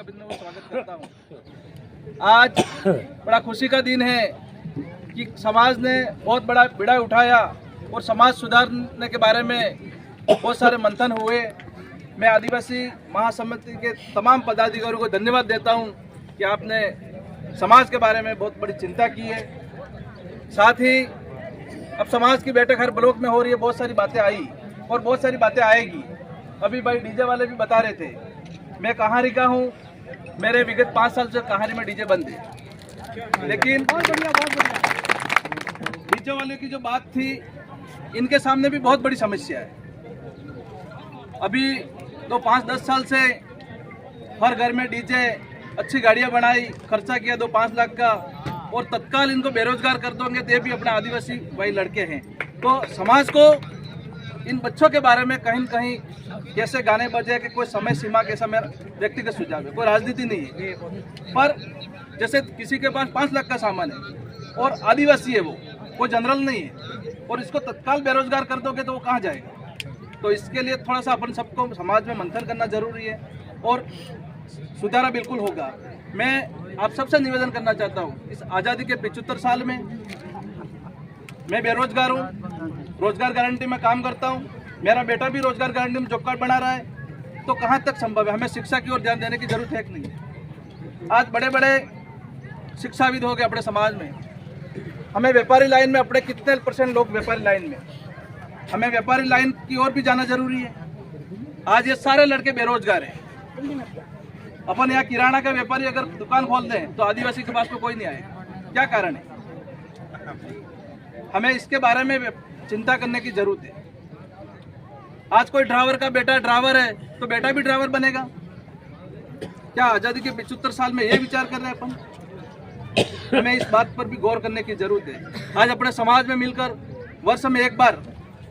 स्वागत करता हूँ। आज बड़ा खुशी का दिन है कि समाज ने बहुत बड़ा बीड़ा उठाया और समाज सुधारने के बारे में बहुत सारे मंथन हुए। मैं आदिवासी महासमिति के तमाम पदाधिकारियों को धन्यवाद देता हूँ कि आपने समाज के बारे में बहुत बड़ी चिंता की है। साथ ही अब समाज की बैठक हर ब्लॉक में हो रही है, बहुत सारी बातें आई और बहुत सारी बातें आएगी। अभी भाई डीजे वाले भी बता रहे थे, मैं कहारी का हूँ, मेरे विगत 5 साल से कहारी में डीजे बंद है। लेकिन डीजे वाले की जो बात थी, इनके सामने भी बहुत बड़ी समस्या है। अभी तो 5-10 साल से हर घर में डीजे, अच्छी गाड़ियां बनाई, खर्चा किया 2-5 लाख का, और तत्काल इनको बेरोजगार कर दोगे तो ये भी अपने आदिवासी भाई लड़के हैं। तो समाज को इन बच्चों के बारे में कहीं न कहीं कैसे गाने बजे कि कोई समय सीमा कैसा, मेरा व्यक्तिगत सुझाव है, कोई राजनीति नहीं है। पर जैसे किसी के पास 5 लाख का सामान है और आदिवासी है, वो कोई जनरल नहीं है, और इसको तत्काल बेरोजगार कर दोगे तो वो कहाँ जाएगा। तो इसके लिए थोड़ा सा अपन सबको समाज में मंथन करना जरूरी है और सुधारा बिल्कुल होगा। मैं आप सबसे निवेदन करना चाहता हूँ, इस आज़ादी के 75 साल में मैं बेरोजगार हूँ, रोजगार गारंटी में काम करता हूँ, मेरा बेटा भी रोजगार गारंटी में जॉब कार्ड बना रहा है। तो कहाँ तक संभव है, हमें शिक्षा की ओर ध्यान देने की जरूरत है कि नहीं। आज बड़े बड़े शिक्षाविद हो गए अपने समाज में, हमें व्यापारी लाइन में अपने कितने % लोग व्यापारी लाइन में, हमें व्यापारी लाइन की ओर भी जाना जरूरी है। आज ये सारे लड़के बेरोजगार हैं। अपन यहाँ किराना का व्यापारी अगर दुकान खोल दें तो आदिवासी के पास में कोई नहीं आएगा, क्या कारण है। हमें इसके बारे में चिंता करने की जरूरत है। आज कोई ड्राइवर का बेटा ड्राइवर है तो बेटा भी ड्राइवर बनेगा क्या। आज़ादी के 75 साल में ये विचार कर रहे हैं अपन। हमें इस बात पर भी गौर करने की जरूरत है। आज अपने समाज में मिलकर वर्ष में एक बार,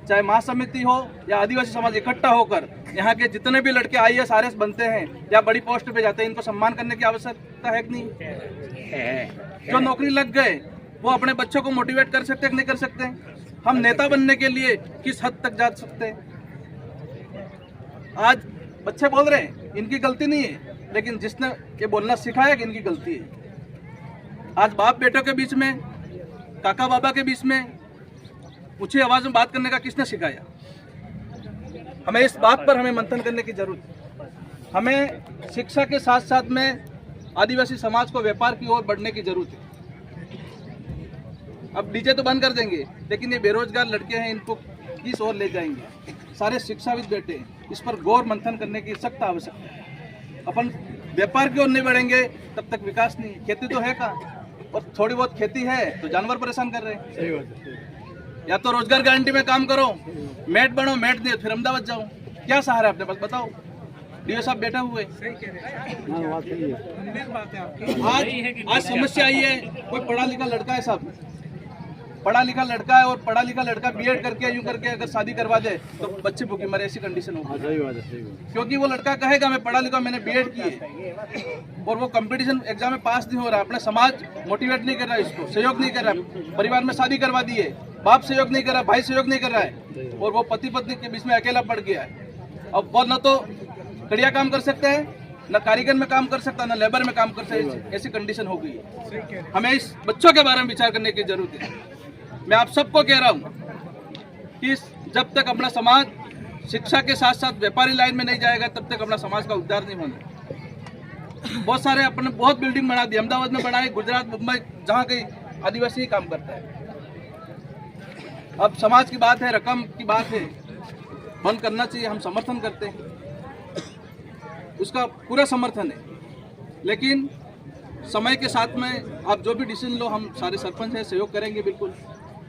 चाहे महासमिति हो या आदिवासी समाज इकट्ठा होकर, यहाँ के जितने भी लड़के IAS RS बनते हैं या बड़ी पोस्ट पे जाते हैं, इनको सम्मान करने की आवश्यकता है कि नहीं। जो नौकरी लग गए वो अपने बच्चों को मोटिवेट कर सकते हैं कि नहीं कर सकते। हम नेता बनने के लिए किस हद तक जा सकते हैं। आज बच्चे बोल रहे हैं इनकी गलती नहीं है, लेकिन जिसने ये बोलना सिखाया कि इनकी गलती है। आज बाप बेटों के बीच में, काका बाबा के बीच में ऊंची आवाज में बात करने का किसने सिखाया। हमें इस बात पर हमें मंथन करने की जरूरत है। हमें शिक्षा के साथ साथ में आदिवासी समाज को व्यापार की ओर बढ़ने की जरूरत है। अब डीजे तो बंद कर देंगे, लेकिन ये बेरोजगार लड़के हैं, इनको किस ओर ले जाएंगे। सारे शिक्षाविद बैठे हैं, इस पर गौर मंथन करने की सख्त आवश्यकता है। अपन व्यापार की ओर नहीं बढ़ेंगे तब तक विकास नहीं। खेती तो है कहाँ, और थोड़ी बहुत खेती है तो जानवर परेशान कर रहे हैं। सही बात है। या तो रोजगार गारंटी में काम करो, मेट बनो, मेट नहीं फिर अहमदाबाद जाओ, क्या सहारा है अपने पास बताओ। डीओ साहब बैठे हुए। आज समस्या आई है, कोई पढ़ा लिखा लड़का है साहब, पढ़ा लिखा लड़का है, और पढ़ा लिखा लड़का B.Ed करके यूं करके अगर शादी करवा दे तो बच्चे भूखे मरे, ऐसी कंडीशन होगी। क्योंकि वो लड़का कहेगा मैं पढ़ा लिखा, मैंने B.Ed की है, और वो कंपटीशन एग्जाम में पास नहीं हो रहा। अपना समाज मोटिवेट नहीं कर रहा है, इसको सहयोग नहीं कर रहा है। परिवार में शादी करवा दी है, बाप सहयोग नहीं कर रहा, भाई सहयोग नहीं कर रहा है, और वो पति पत्नी के बीच में अकेला पड़ गया है। अब वो न तो कड़िया काम कर सकते हैं, न कारीगर में काम कर सकता, न लेबर में काम कर सकते, ऐसी कंडीशन हो गई है। हमें इस बच्चों के बारे में विचार करने की जरूरत है। मैं आप सबको कह रहा हूँ कि जब तक अपना समाज शिक्षा के साथ साथ व्यापारी लाइन में नहीं जाएगा, तब तक अपना समाज का उद्धार नहीं होना। बहुत सारे अपने बहुत बिल्डिंग बना दी, अहमदाबाद में बनाई, गुजरात, मुंबई, जहाँ कहीं आदिवासी ही काम करता है। अब समाज की बात है, रकम की बात है, बंद करना चाहिए, हम समर्थन करते हैं, उसका पूरा समर्थन है। लेकिन समय के साथ में आप जो भी डिसीजन लो, हम सारे सरपंच हैं, सहयोग करेंगे बिल्कुल।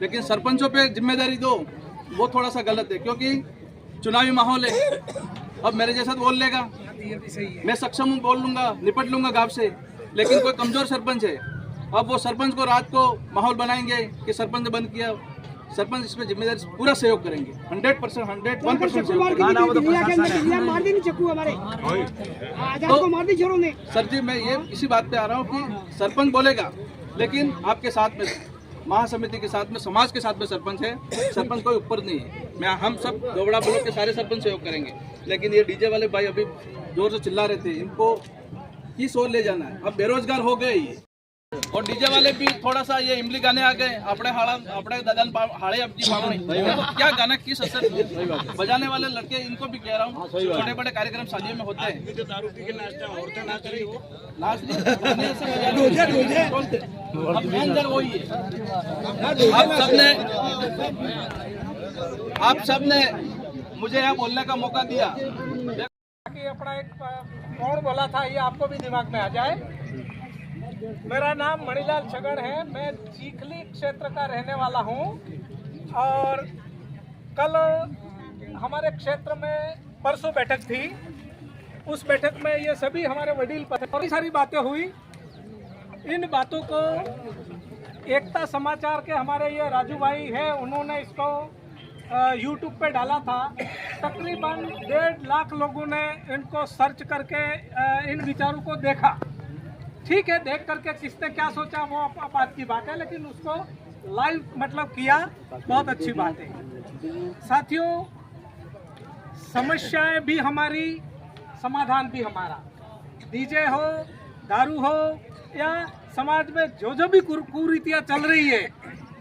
लेकिन सरपंचों पे जिम्मेदारी दो, वो थोड़ा सा गलत है, क्योंकि चुनावी माहौल है। अब मेरे जैसा बोल लेगा, मैं सक्षम हूँ, बोल लूँगा, निपट लूँगा गाँव से, लेकिन कोई कमज़ोर सरपंच है, अब वो सरपंच को रात को माहौल बनाएंगे कि सरपंच ने बंद किया। सरपंच इसमें जिम्मेदारी पूरा सहयोग करेंगे, 100%, 101% सहयोग करेंगे। सर जी, मैं ये इसी बात पे आ रहा हूँ कि सरपंच बोलेगा, लेकिन आपके साथ में महासमिति के साथ में, समाज के साथ में सरपंच है, सरपंच कोई ऊपर नहीं है। हम सब दोबड़ा ब्लॉक के सारे सरपंच सहयोग करेंगे। लेकिन ये डीजे वाले भाई अभी जोर से चिल्ला रहे थे, इनको किस ओर ले जाना है। अब बेरोजगार हो गए ये, और डीजे वाले भी थोड़ा सा ये इमली गाने आ गए, अपने ददन हाड़े अब जी पाड़ो नहीं, तो क्या गाना किस असर बजाने वाले लड़के, इनको भी कह रहा हूँ, छोटे बड़े कार्यक्रम शादियों में होते हैं, दारू पी के अब मेन जड़ वही है। आप सबने मुझे यहाँ बोलने का मौका दिया कि अपना एक कौन बोला था ये आपको भी दिमाग में आ जाए। मेरा नाम मणिलाल छगड़ है, मैं चीखली क्षेत्र का रहने वाला हूँ। और कल हमारे क्षेत्र में परसों बैठक थी, उस बैठक में ये सभी हमारे वडील बहुत सारी बातें हुई। इन बातों को एकता समाचार के हमारे ये राजू भाई है, उन्होंने इसको YouTube पे डाला था। तकरीबन 1.5 लाख लोगों ने इनको सर्च करके इन विचारों को देखा। ठीक है, देख करके किसने क्या सोचा वो बात की बात है, लेकिन उसको लाइव मतलब किया, बहुत अच्छी बात है। साथियों, समस्याएं भी हमारी, समाधान भी हमारा। डीजे हो, दारू हो, या समाज में जो भी कुरीतियाँ चल रही है,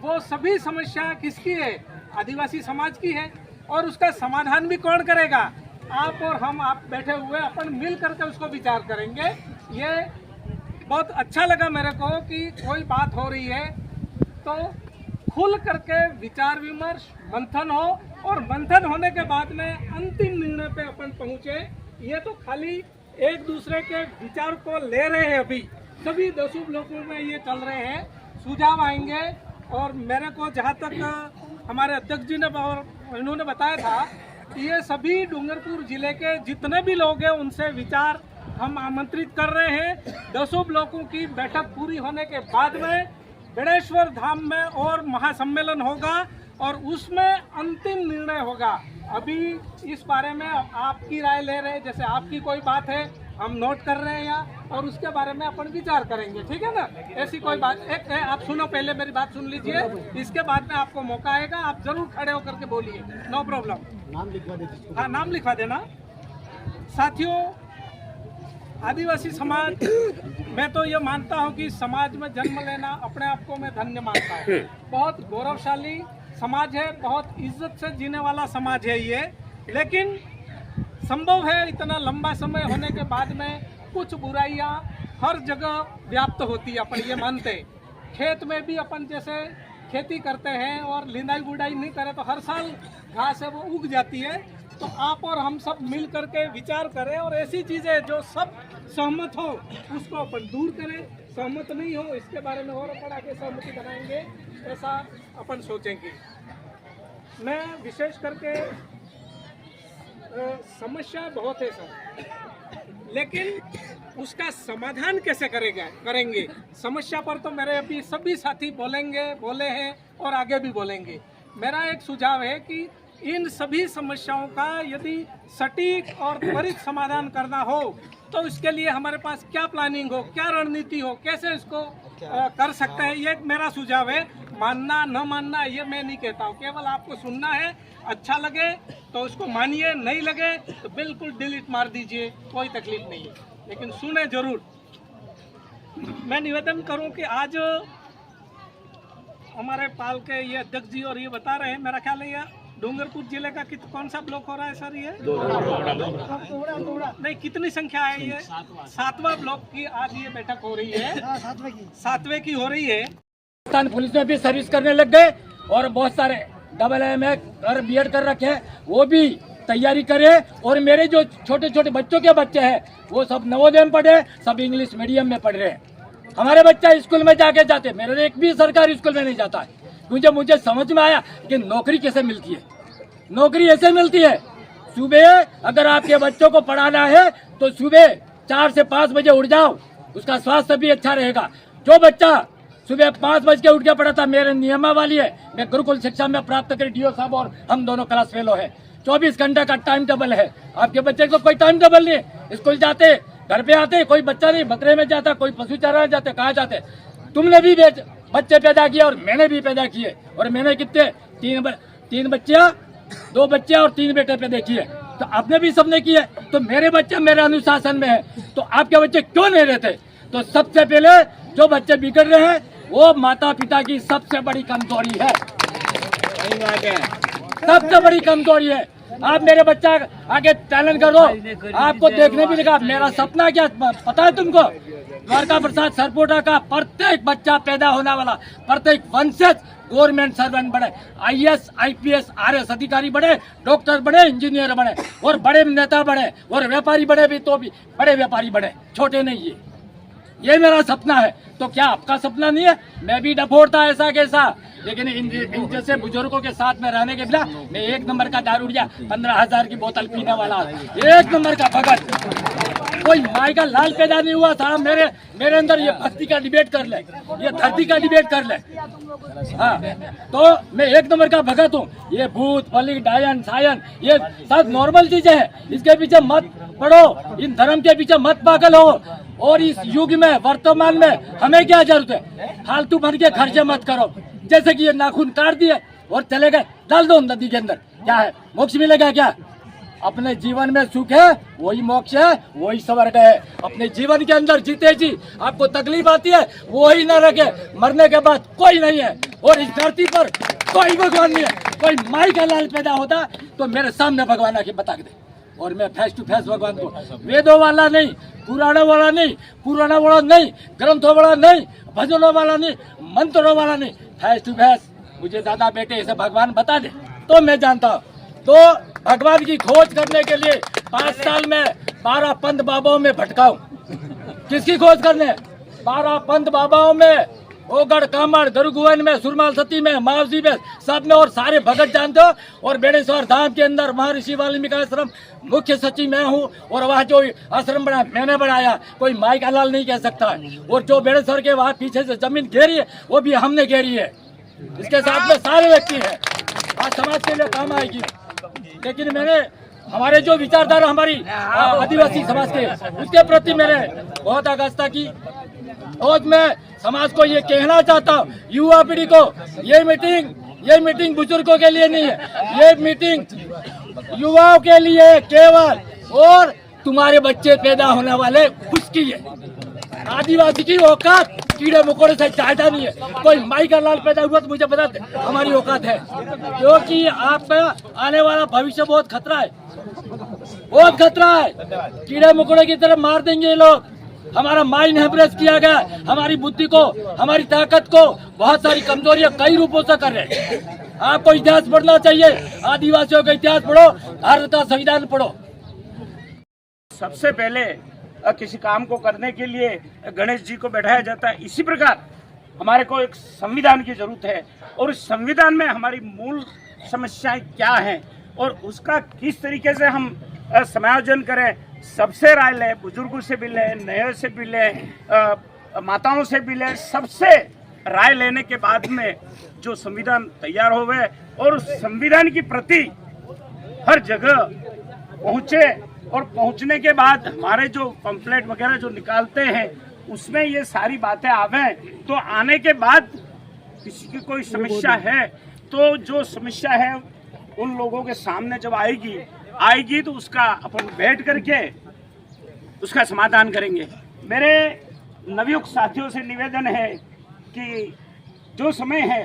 वो सभी समस्या किसकी है? आदिवासी समाज की है। और उसका समाधान भी कौन करेगा? आप और हम, आप बैठे हुए अपन मिल करके उसको विचार करेंगे। ये बहुत अच्छा लगा मेरे को कि कोई बात हो रही है तो खुल करके विचार विमर्श मंथन हो, और मंथन होने के बाद में अंतिम निर्णय पे अपन पहुंचे। ये तो खाली एक दूसरे के विचार को ले रहे हैं, अभी सभी 10 ब्लॉकों में ये चल रहे हैं, सुझाव आएंगे। और मेरे को जहाँ तक हमारे अध्यक्ष जी ने और इन्होंने बताया था कि ये सभी डूंगरपुर जिले के जितने भी लोग हैं उनसे विचार हम आमंत्रित कर रहे हैं। 10 ब्लॉकों की बैठक पूरी होने के बाद में गणेश्वर धाम में और महासम्मेलन होगा और उसमें अंतिम निर्णय होगा। अभी इस बारे में आपकी राय ले रहे हैं, जैसे आपकी कोई बात है हम नोट कर रहे हैं यहाँ, और उसके बारे में अपन विचार करेंगे। ठीक है ना? ऐसी कोई बात एक है, आप सुनो, पहले मेरी बात सुन लीजिए, इसके बाद में आपको मौका आएगा, आप जरूर खड़े होकर के बोलिए, नो प्रॉब्लम। नाम लिखवा दीजिए। हाँ, नाम लिखवा देना। साथियों, आदिवासी समाज, मैं तो ये मानता हूँ कि समाज में जन्म लेना अपने आप को मैं धन्य मानता हूँ। बहुत गौरवशाली समाज है, बहुत इज्जत से जीने वाला समाज है ये। लेकिन संभव है इतना लंबा समय होने के बाद में कुछ बुराइयां हर जगह व्याप्त होती है, अपन ये मानते। खेत में भी अपन जैसे खेती करते हैं और लिंदाई गुड़ाई नहीं करें तो हर साल घास है वो उग जाती है। तो आप और हम सब मिल करके विचार करें और ऐसी चीज़ें जो सब सहमत हो उसको अपन दूर करें, सहमत नहीं हो इसके बारे में और अपन आगे सहमति बनाएंगे, ऐसा अपन सोचेंगे। मैं विशेष करके समस्या बहुत है सर, लेकिन उसका समाधान कैसे करेंगे? समस्या पर तो मेरे अभी सभी साथी बोले हैं और आगे भी बोलेंगे। मेरा एक सुझाव है कि इन सभी समस्याओं का यदि सटीक और त्वरित समाधान करना हो तो इसके लिए हमारे पास क्या प्लानिंग हो, क्या रणनीति हो, कैसे इसको कर सकते हैं, ये मेरा सुझाव है। मानना न मानना ये मैं नहीं कहता हूँ, केवल आपको सुनना है। अच्छा लगे तो उसको मानिए, नहीं लगे तो बिल्कुल डिलीट मार दीजिए, कोई तकलीफ नहीं है, लेकिन सुने जरूर। मैं निवेदन करूं कि आज हमारे पाल के ये अध्यक्ष जी और ये बता रहे हैं, मेरा ख्याल है ये डूंगरपुर जिले का कौन सा ब्लॉक हो रहा है सर? ये नहीं, कितनी संख्या है ये? 7वां ब्लॉक की आज ये बैठक हो रही है, 7वें की हो रही है। पुलिस में भी सर्विस करने लग गए और बहुत सारे AA और BEd कर रखे हैं, वो भी तैयारी करे। और मेरे जो छोटे छोटे बच्चों के बच्चे हैं वो सब नवोदय में पढ़े, सब इंग्लिश मीडियम में पढ़ रहे हैं। हमारे बच्चा स्कूल में जाके जाते, मेरे एक भी सरकारी स्कूल में नहीं जाता है, क्योंकि मुझे समझ में आया कि नौकरी कैसे मिलती है। नौकरी ऐसे मिलती है, सुबह अगर आपके बच्चों को पढ़ाना है तो सुबह 4 से 5 बजे उठ जाओ, उसका स्वास्थ्य भी अच्छा रहेगा। जो बच्चा सुबह 5 बज के उठ के पढ़ा था, मेरे नियमावली है, मैं गुरुकुल शिक्षा में प्राप्त कर DO साहब और हम दोनों क्लास फेलो है। 24 घंटे का टाइम टेबल है। आपके बच्चे को कोई टाइम टेबल नहीं, स्कूल जाते, घर पे आते, कोई बच्चा नहीं बकरे में जाता, कोई पशु चराने जाते, कहाँ जाते। तुमने भी बच्चे पैदा किए और मैंने भी पैदा किए, और मैंने कितने 3 बच्चियाँ, 2 बच्चे और 3 बेटे पैदा किए। तो आपने भी सबने किए, तो मेरे बच्चे मेरे अनुशासन में है, तो आपके बच्चे क्यों नहीं रहते? तो सबसे पहले जो बच्चे बिगड़ रहे हैं वो माता पिता की सबसे बड़ी कमजोरी है, सबसे बड़ी कमजोरी है। आप मेरे बच्चा आगे टैलेंट कर दो, आपको देखने भी लगा। मेरा सपना क्या पता है तुमको? द्वारका प्रसाद सरपोटा का प्रत्येक बच्चा पैदा होने वाला, प्रत्येक वंशज गवर्नमेंट सर्वेंट बने, IAS IPS RS अधिकारी बने, डॉक्टर बने, इंजीनियर बने, और बड़े नेता बने, और व्यापारी बने भी, तो भी बड़े व्यापारी बने, छोटे नहीं। ये मेरा सपना है। तो क्या आपका सपना नहीं है? मैं भी डफोड़ता ऐसा कैसा, लेकिन इन जैसे बुजुर्गों के साथ में रहने के बिना मैं एक नंबर का दारूड़िया 15,000 की बोतल पीने वाला, एक नंबर का भगत। कोई माई का लाल पैदा नहीं हुआ था मेरे अंदर। ये भक्ति का डिबेट कर ले, ये धरती का डिबेट कर ले। हाँ, तो मैं एक नंबर का भगत हूँ। ये भूत फली डायन सायन ये सब नॉर्मल चीजें हैं, इसके पीछे मत पड़ो, इन धर्म के पीछे मत पागल हो। और इस युग में वर्तमान में हमें क्या जरूरत है? फालतू भर के खर्चे मत करो। जैसे कि ये नाखून काट दिए और चले गए, डाल दो नदी के अंदर, क्या है? मोक्ष मिलेगा क्या? अपने जीवन में सुख है वही मोक्ष है, वही स्वर्ग है। अपने जीवन के अंदर जीते जी आपको तकलीफ आती है वही न रखे, मरने के बाद कोई नहीं है। और इस धरती पर कोई भगवान नहीं है। कोई माई का लाल पैदा होता तो मेरे सामने भगवान आके बता दे, और मैं फेस टू फेस भगवान को, वेदों वाला नहीं, पुराणों वाला नहीं, ग्रंथों वाला नहीं, भजनों वाला नहीं, मंत्रों वाला नहीं, फेस टू फेस मुझे दादा बेटे ऐसे भगवान बता दे तो मैं जानता हूँ। तो भगवान की खोज करने के लिए 5 साल में 12 पंथ बाबाओं में भटकाऊं। किसकी खोज करने? 12 पंथ बाबाओं में, ओगढ़ कामड़ गरुगुवन में, सुरमाल सती में, मावजी में, सब में, और सारे भगत जानते हो। और बेड़ेश्वर धाम के अंदर महर्षि वाल्मीकि आश्रम मुख्य सचिव मैं हूँ, और वहाँ जो आश्रम बना मैंने बनाया, कोई माई का लाल नहीं कह सकता है। और जो बेड़ेश्वर के वहाँ पीछे से जमीन घेरी है वो भी हमने घेरी है, इसके साथ में सारे व्यक्ति है, आज समाज के लिए काम आएगी। लेकिन मैंने हमारे जो विचारधारा हमारी आदिवासी समाज के, उसके प्रति मैंने बहुत आस्था की। और मैं समाज को ये कहना चाहता हूँ, युवा पीढ़ी को, ये मीटिंग बुजुर्गों के लिए नहीं है, ये मीटिंग युवाओं के लिए केवल, और तुम्हारे बच्चे पैदा होने वाले उसकी है। आदिवासी की औकात कीड़े मकोड़े से ज्यादा नहीं है। कोई माई का लाल पैदा हुआ तो मुझे बता दे, हमारी औकात है, क्योंकि आपका आने वाला भविष्य बहुत खतरा है, बहुत खतरा है। कीड़े मकोड़े की तरह मार देंगे ये लोग। हमारा माइंड हैम्प्रेस किया गया, हमारी बुद्धि को, हमारी ताकत को बहुत सारी कमजोरियां कई रूपों से कर रहे हैं। आपको इतिहास पढ़ना चाहिए, आदिवासियों का इतिहास पढ़ो, भारत का संविधान पढ़ो। सबसे पहले किसी काम को करने के लिए गणेश जी को बैठाया जाता है, इसी प्रकार हमारे को एक संविधान की जरूरत है। और इस संविधान में हमारी मूल समस्याएं क्या हैं और उसका किस तरीके से हम समायोजन करें, सबसे राय लें, बुजुर्गों से भी लें, नए से भी लें, माताओं से भी लें, सबसे राय लेने के बाद में जो संविधान तैयार हो गए और उस संविधान की प्रति हर जगह पहुँचे। और पहुंचने के बाद हमारे जो पंफलेट वगैरह जो निकालते हैं उसमें ये सारी बातें आवे, तो आने के बाद किसी की कोई समस्या है तो जो समस्या है उन लोगों के सामने जब आएगी तो उसका अपन बैठ करके उसका समाधान करेंगे। मेरे नवयुक्त साथियों से निवेदन है कि जो समय है,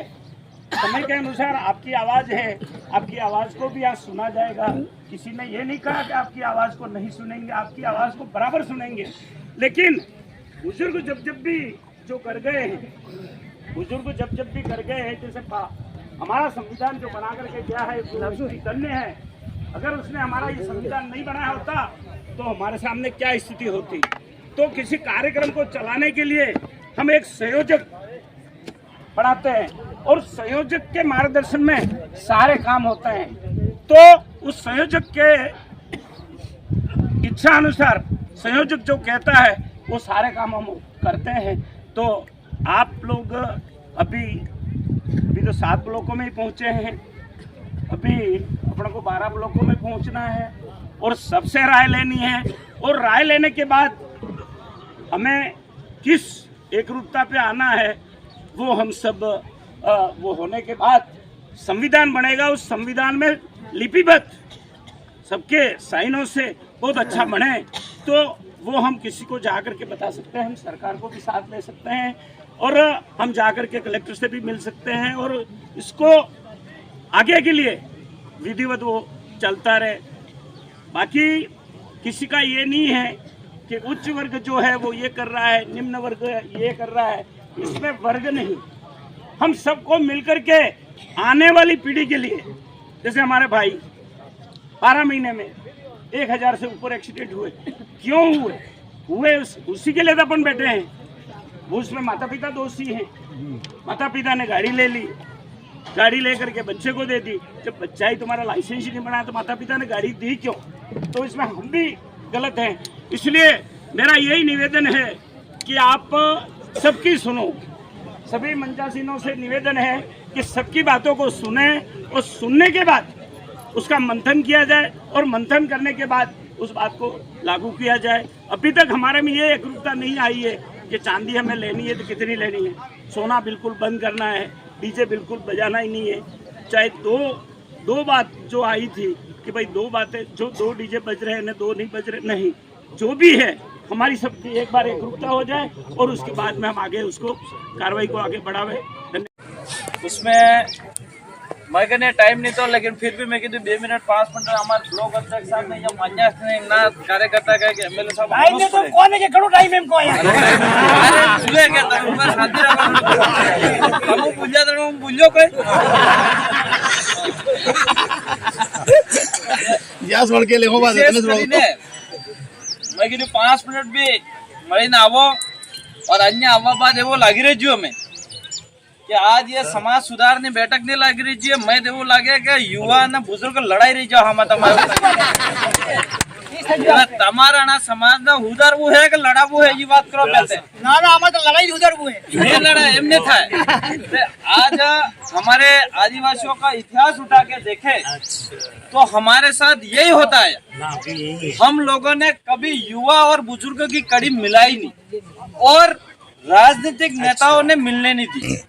समय के अनुसार आपकी आवाज़ है, आपकी आवाज़ को भी आज सुना जाएगा। किसी ने ये नहीं कहा कि आपकी आवाज़ को नहीं सुनेंगे, आपकी आवाज़ को बराबर सुनेंगे। लेकिन बुजुर्ग जब भी जो कर गए हैं, बुजुर्ग जब भी कर गए हैं, जैसे हमारा संविधान जो बना करके गया है धन्य है। अगर उसने हमारा ये संविधान नहीं बनाया होता तो हमारे सामने क्या स्थिति होती। तो किसी कार्यक्रम को चलाने के लिए हम एक संयोजक बनाते हैं और संयोजक के मार्गदर्शन में सारे काम होते हैं। तो उस संयोजक के इच्छा अनुसार संयोजक जो कहता है वो सारे काम हम करते हैं। तो आप लोग अभी तो 7 ब्लॉकों में ही पहुंचे हैं, अभी अपने को 12 ब्लॉकों में पहुंचना है और सबसे राय लेनी है। और राय लेने के बाद हमें किस एकरूपता पे आना है वो हम सब वो होने के बाद संविधान बनेगा। उस संविधान में लिपिबद्ध सबके साइनों से बहुत अच्छा बने तो वो हम किसी को जा कर के बता सकते हैं, हम सरकार को भी साथ ले सकते हैं और हम जा कर के कलेक्टर से भी मिल सकते हैं और इसको आगे के लिए विधिवत वो चलता रहे। बाकी किसी का ये नहीं है कि उच्च वर्ग जो है वो ये कर रहा है, निम्न वर्ग ये कर रहा है, इसमें वर्ग नहीं। हम सबको मिलकर के आने वाली पीढ़ी के लिए, जैसे हमारे भाई 12 महीने में 1000 से ऊपर एक्सीडेंट हुए, क्यों हुए उसी के लिए तो अपन बैठे हैं। वो उसमें माता पिता दोषी हैं। माता पिता ने गाड़ी ले ली, गाड़ी लेकर के बच्चे को दे दी, जब बच्चा ही तुम्हारा लाइसेंस ही नहीं बना तो माता पिता ने गाड़ी दी क्यों? तो इसमें हम भी गलत हैं। इसलिए मेरा यही निवेदन है कि आप सबकी सुनो, सभी मंचासीनों से निवेदन है कि सबकी बातों को सुने और सुनने के बाद उसका मंथन किया जाए और मंथन करने के बाद उस बात को लागू किया जाए। अभी तक हमारे में ये एकरूपता नहीं आई है कि चांदी हमें लेनी है तो कितनी लेनी है, सोना बिल्कुल बंद करना है, डीजे बिल्कुल बजाना ही नहीं है। चाहे दो बात जो आई थी कि भाई 2 बातें, जो 2 डीजे बज रहे हैं 2 नहीं बज रहे, नहीं, जो भी है हमारी सबकी एक बार एकरूपता हो जाए और उसके बाद में हम आगे उसको कार्रवाई को आगे बढ़ावे। उसमें मैं कहने टाइम नहीं तो, लेकिन फिर भी मैं कहती 2 मिनट 5 मिनट हमारे ब्लॉक अध्यक्ष साहब ने जब मान्या ना कार्यकर्ता कहे कि एमएलए साहब टाइम नहीं तो कौन है कि करो टाइम हमको अरे सुले के तो मैं शांति रखो हम बुझा तो बुझो कोई या छोड़ के लेखो बात है मैं कहती 5 मिनट भी मरी ना आवो और अन्य आवा बाद वो लागी रही जो हमें कि आज ये समाज सुधारने बैठक नहीं लग रही जी, मैं देवो लागे कि युवा ना बुजुर्ग लड़ाई रही जाओ हम तमारा ना समाज ना उधर वो है कि लड़ा वो है ये बात करो पहले ना ना हमारे तो लड़ाई उधर वो है ये लड़ाई एमने था। आज हमारे आदिवासियों का इतिहास उठा के देखे तो हमारे साथ यही होता है। हम लोगों ने कभी युवा और बुजुर्ग की कड़ी मिलाई नहीं और राजनीतिक नेताओं ने मिलने नहीं दी।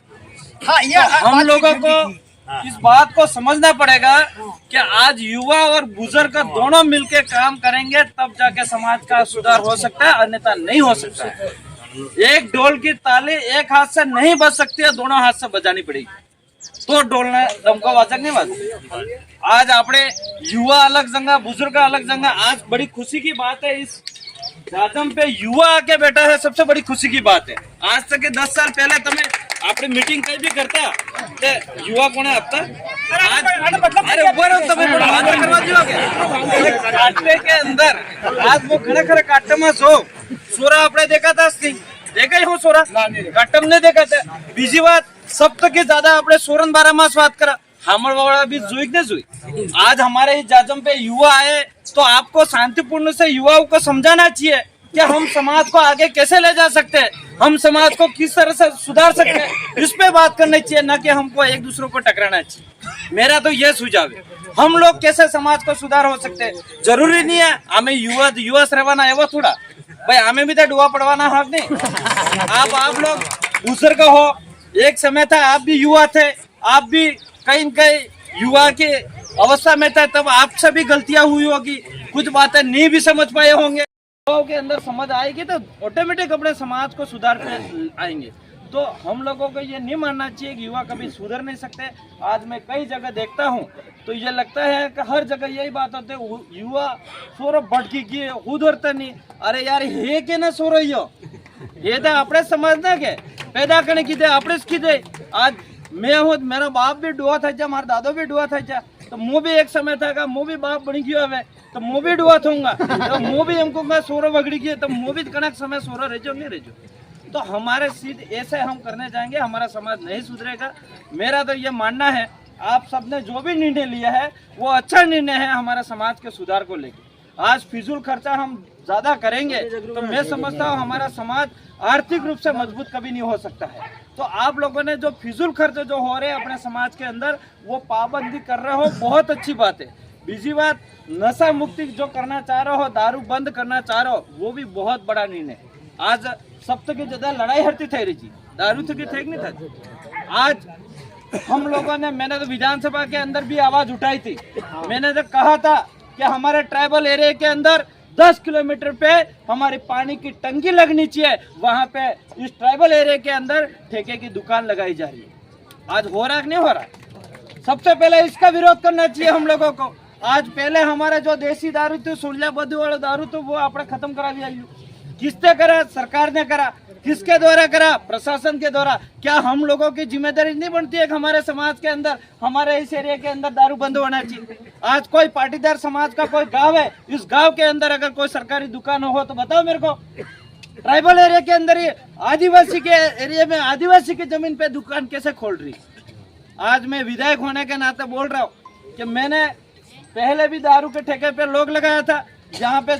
हाँ, हम लोगों को इस बात को समझना पड़ेगा कि आज युवा और बुजुर्ग दोनों मिलकर काम करेंगे तब जाके समाज का सुधार हो सकता है, अन्यथा नहीं हो सकता है। एक ढोल की ताली एक हाथ से नहीं बज सकती है, दोनों हाथ से बजानी पड़ेगी तो ढोल ने दमको वाचक नहीं बज। आज अपने युवा अलग जगह बुजुर्ग अलग जगह, आज बड़ी खुशी की बात है इस जाजम पे युवा आके बैठा है, सबसे बड़ी खुशी की बात है। आज तक के 10 साल पहले तुम्हें आपने मीटिंग कहीं भी करता युवा कौन है आपका अरे करवा दिया काटे के अंदर आज वो खड़े खड़े काटे में सोरा आपने देखा था, देखा ही हो सोरा काटम ने देखा था। बीजी बात सब तक ज्यादा आपने सोरन 12 मास बात करा हमर वाला भी जुई ने जुई। आज हमारे इस जाजम पे युवा आए तो आपको शांतिपूर्ण से युवाओं को समझाना चाहिए कि हम समाज को आगे कैसे ले जा सकते हैं, हम समाज को किस तरह से सुधार सकते हैं, इस पे बात करनी चाहिए, न कि हमको एक दूसरे को टकराना चाहिए। मेरा तो ये सुझाव है। हम लोग कैसे समाज को सुधार हो सकते हैं, जरूरी नहीं है हमें युवा रहवाना है वो थोड़ा भाई हमें भी तो डुआ पड़वाना हक नहीं। आप लोग बुजुर्ग हो, एक समय था आप भी युवा थे, आप भी कहीं न कहीं युवा के अवस्था में था, तब आपसे भी गलतियां हुई होगी, कुछ बातें नहीं भी समझ पाए होंगे। युवाओं के अंदर समझ आएगी तो ऑटोमेटिक अपने समाज को सुधार पे आएंगे। तो हम लोगों को ये नहीं मानना चाहिए कि युवा कभी सुधर नहीं सकते। आज मैं कई जगह देखता हूँ तो ये लगता है कि हर जगह यही बात होती है, युवा सोरो भटकी की उधरता नहीं। अरे यार हे के ना सोरो ये तो अपने समझना के पैदा करने की अपने की दे। आज मैं हूँ, मेरा बाप भी डुआ था, हमारा दादो भी डुआ था, तो मुँह भी एक समय था मुँह भी बाप बनी गया है तो मुँह भी डुआ थूंगा तो मुँह भी हमको सोरो बगड़ी गई तो मुँह भी कनक समय सोरो रह नहीं रह। तो हमारे सीध ऐसे हम करने जाएंगे, हमारा समाज नहीं सुधरेगा। मेरा तो ये मानना है आप सबने जो भी निर्णय लिया है वो अच्छा निर्णय है हमारे समाज के सुधार को लेकर। आज फिजूल खर्चा हम ज्यादा करेंगे तो मैं समझता हूँ हमारा समाज आर्थिक रूप से मजबूत कभी नहीं हो सकता है। तो आप लोगों ने जो फिजूल खर्च जो हो रहे हैं अपने समाज के अंदर वो पाबंदी कर रहे हो, बहुत अच्छी बात है। दूसरी बात, नशा मुक्ति जो करना चाह रहे हो, दारू बंद करना चाह रहे हो, वो भी बहुत बड़ा निर्णय। आज सब तक ज्यादा लड़ाई हरती थे रही थी, दारू थी नहीं था। आज हम लोगों ने, मैंने तो विधानसभा के अंदर भी आवाज उठाई थी, मैंने तो कहा था कि हमारे ट्राइबल एरिया के अंदर 10 किलोमीटर पे हमारी पानी की टंकी लगनी चाहिए, वहां पे इस ट्राइबल एरिया के अंदर ठेके की दुकान लगाई जा रही है। आज हो रहा कि नहीं हो रहा? सबसे पहले इसका विरोध करना चाहिए हम लोगों को। आज पहले हमारा जो देसी दारू थी, सुरजा बद्दू वाला दारू, तो वो आपने खत्म करा दिया। किसने करा? सरकार ने करा। किसके द्वारा करा? प्रशासन के द्वारा। क्या हम लोगों की जिम्मेदारी नहीं बनती है कि हमारे समाज के अंदर, हमारे इस एरिया के अंदर दारू बंद होना चाहिए? आज कोई पाटीदार समाज का कोई गांव है, इस गांव के अंदर अगर कोई सरकारी दुकान हो तो बताओ मेरे को। ट्राइबल एरिया के अंदर ही आदिवासी के एरिया में आदिवासी की जमीन पे दुकान कैसे खोल रही? आज मैं विधायक होने के नाते बोल रहा हूँ कि मैंने पहले भी दारू के ठेके पे लोग लगाया था, जहाँ पे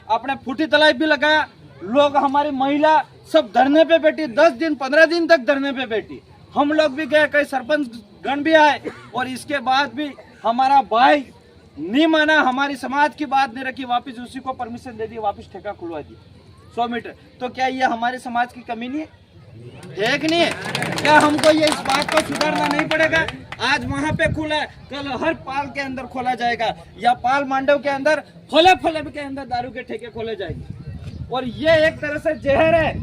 अपने फूटी तलाई भी लगाया। लोग, हमारी महिला सब धरने पे बैठी, 10 दिन 15 दिन तक धरने पे बैठी। हम लोग भी गए, कई सरपंच गण भी आए, और इसके बाद भी हमारा भाई नहीं माना, हमारी समाज की बात नहीं रखी, वापस उसी को परमिशन दे दी, वापस ठेका खुलवा दिया 100 मीटर। तो क्या ये हमारे समाज की कमी नहीं है कि नहीं है? क्या हमको ये इस बात को सुधारना नहीं पड़ेगा? आज वहाँ पे खुला है, कल हर पाल के अंदर खोला जाएगा, या पाल मांडव के अंदर फले के अंदर दारू के ठेके खोले जाएंगे। और ये एक तरह से जहर है,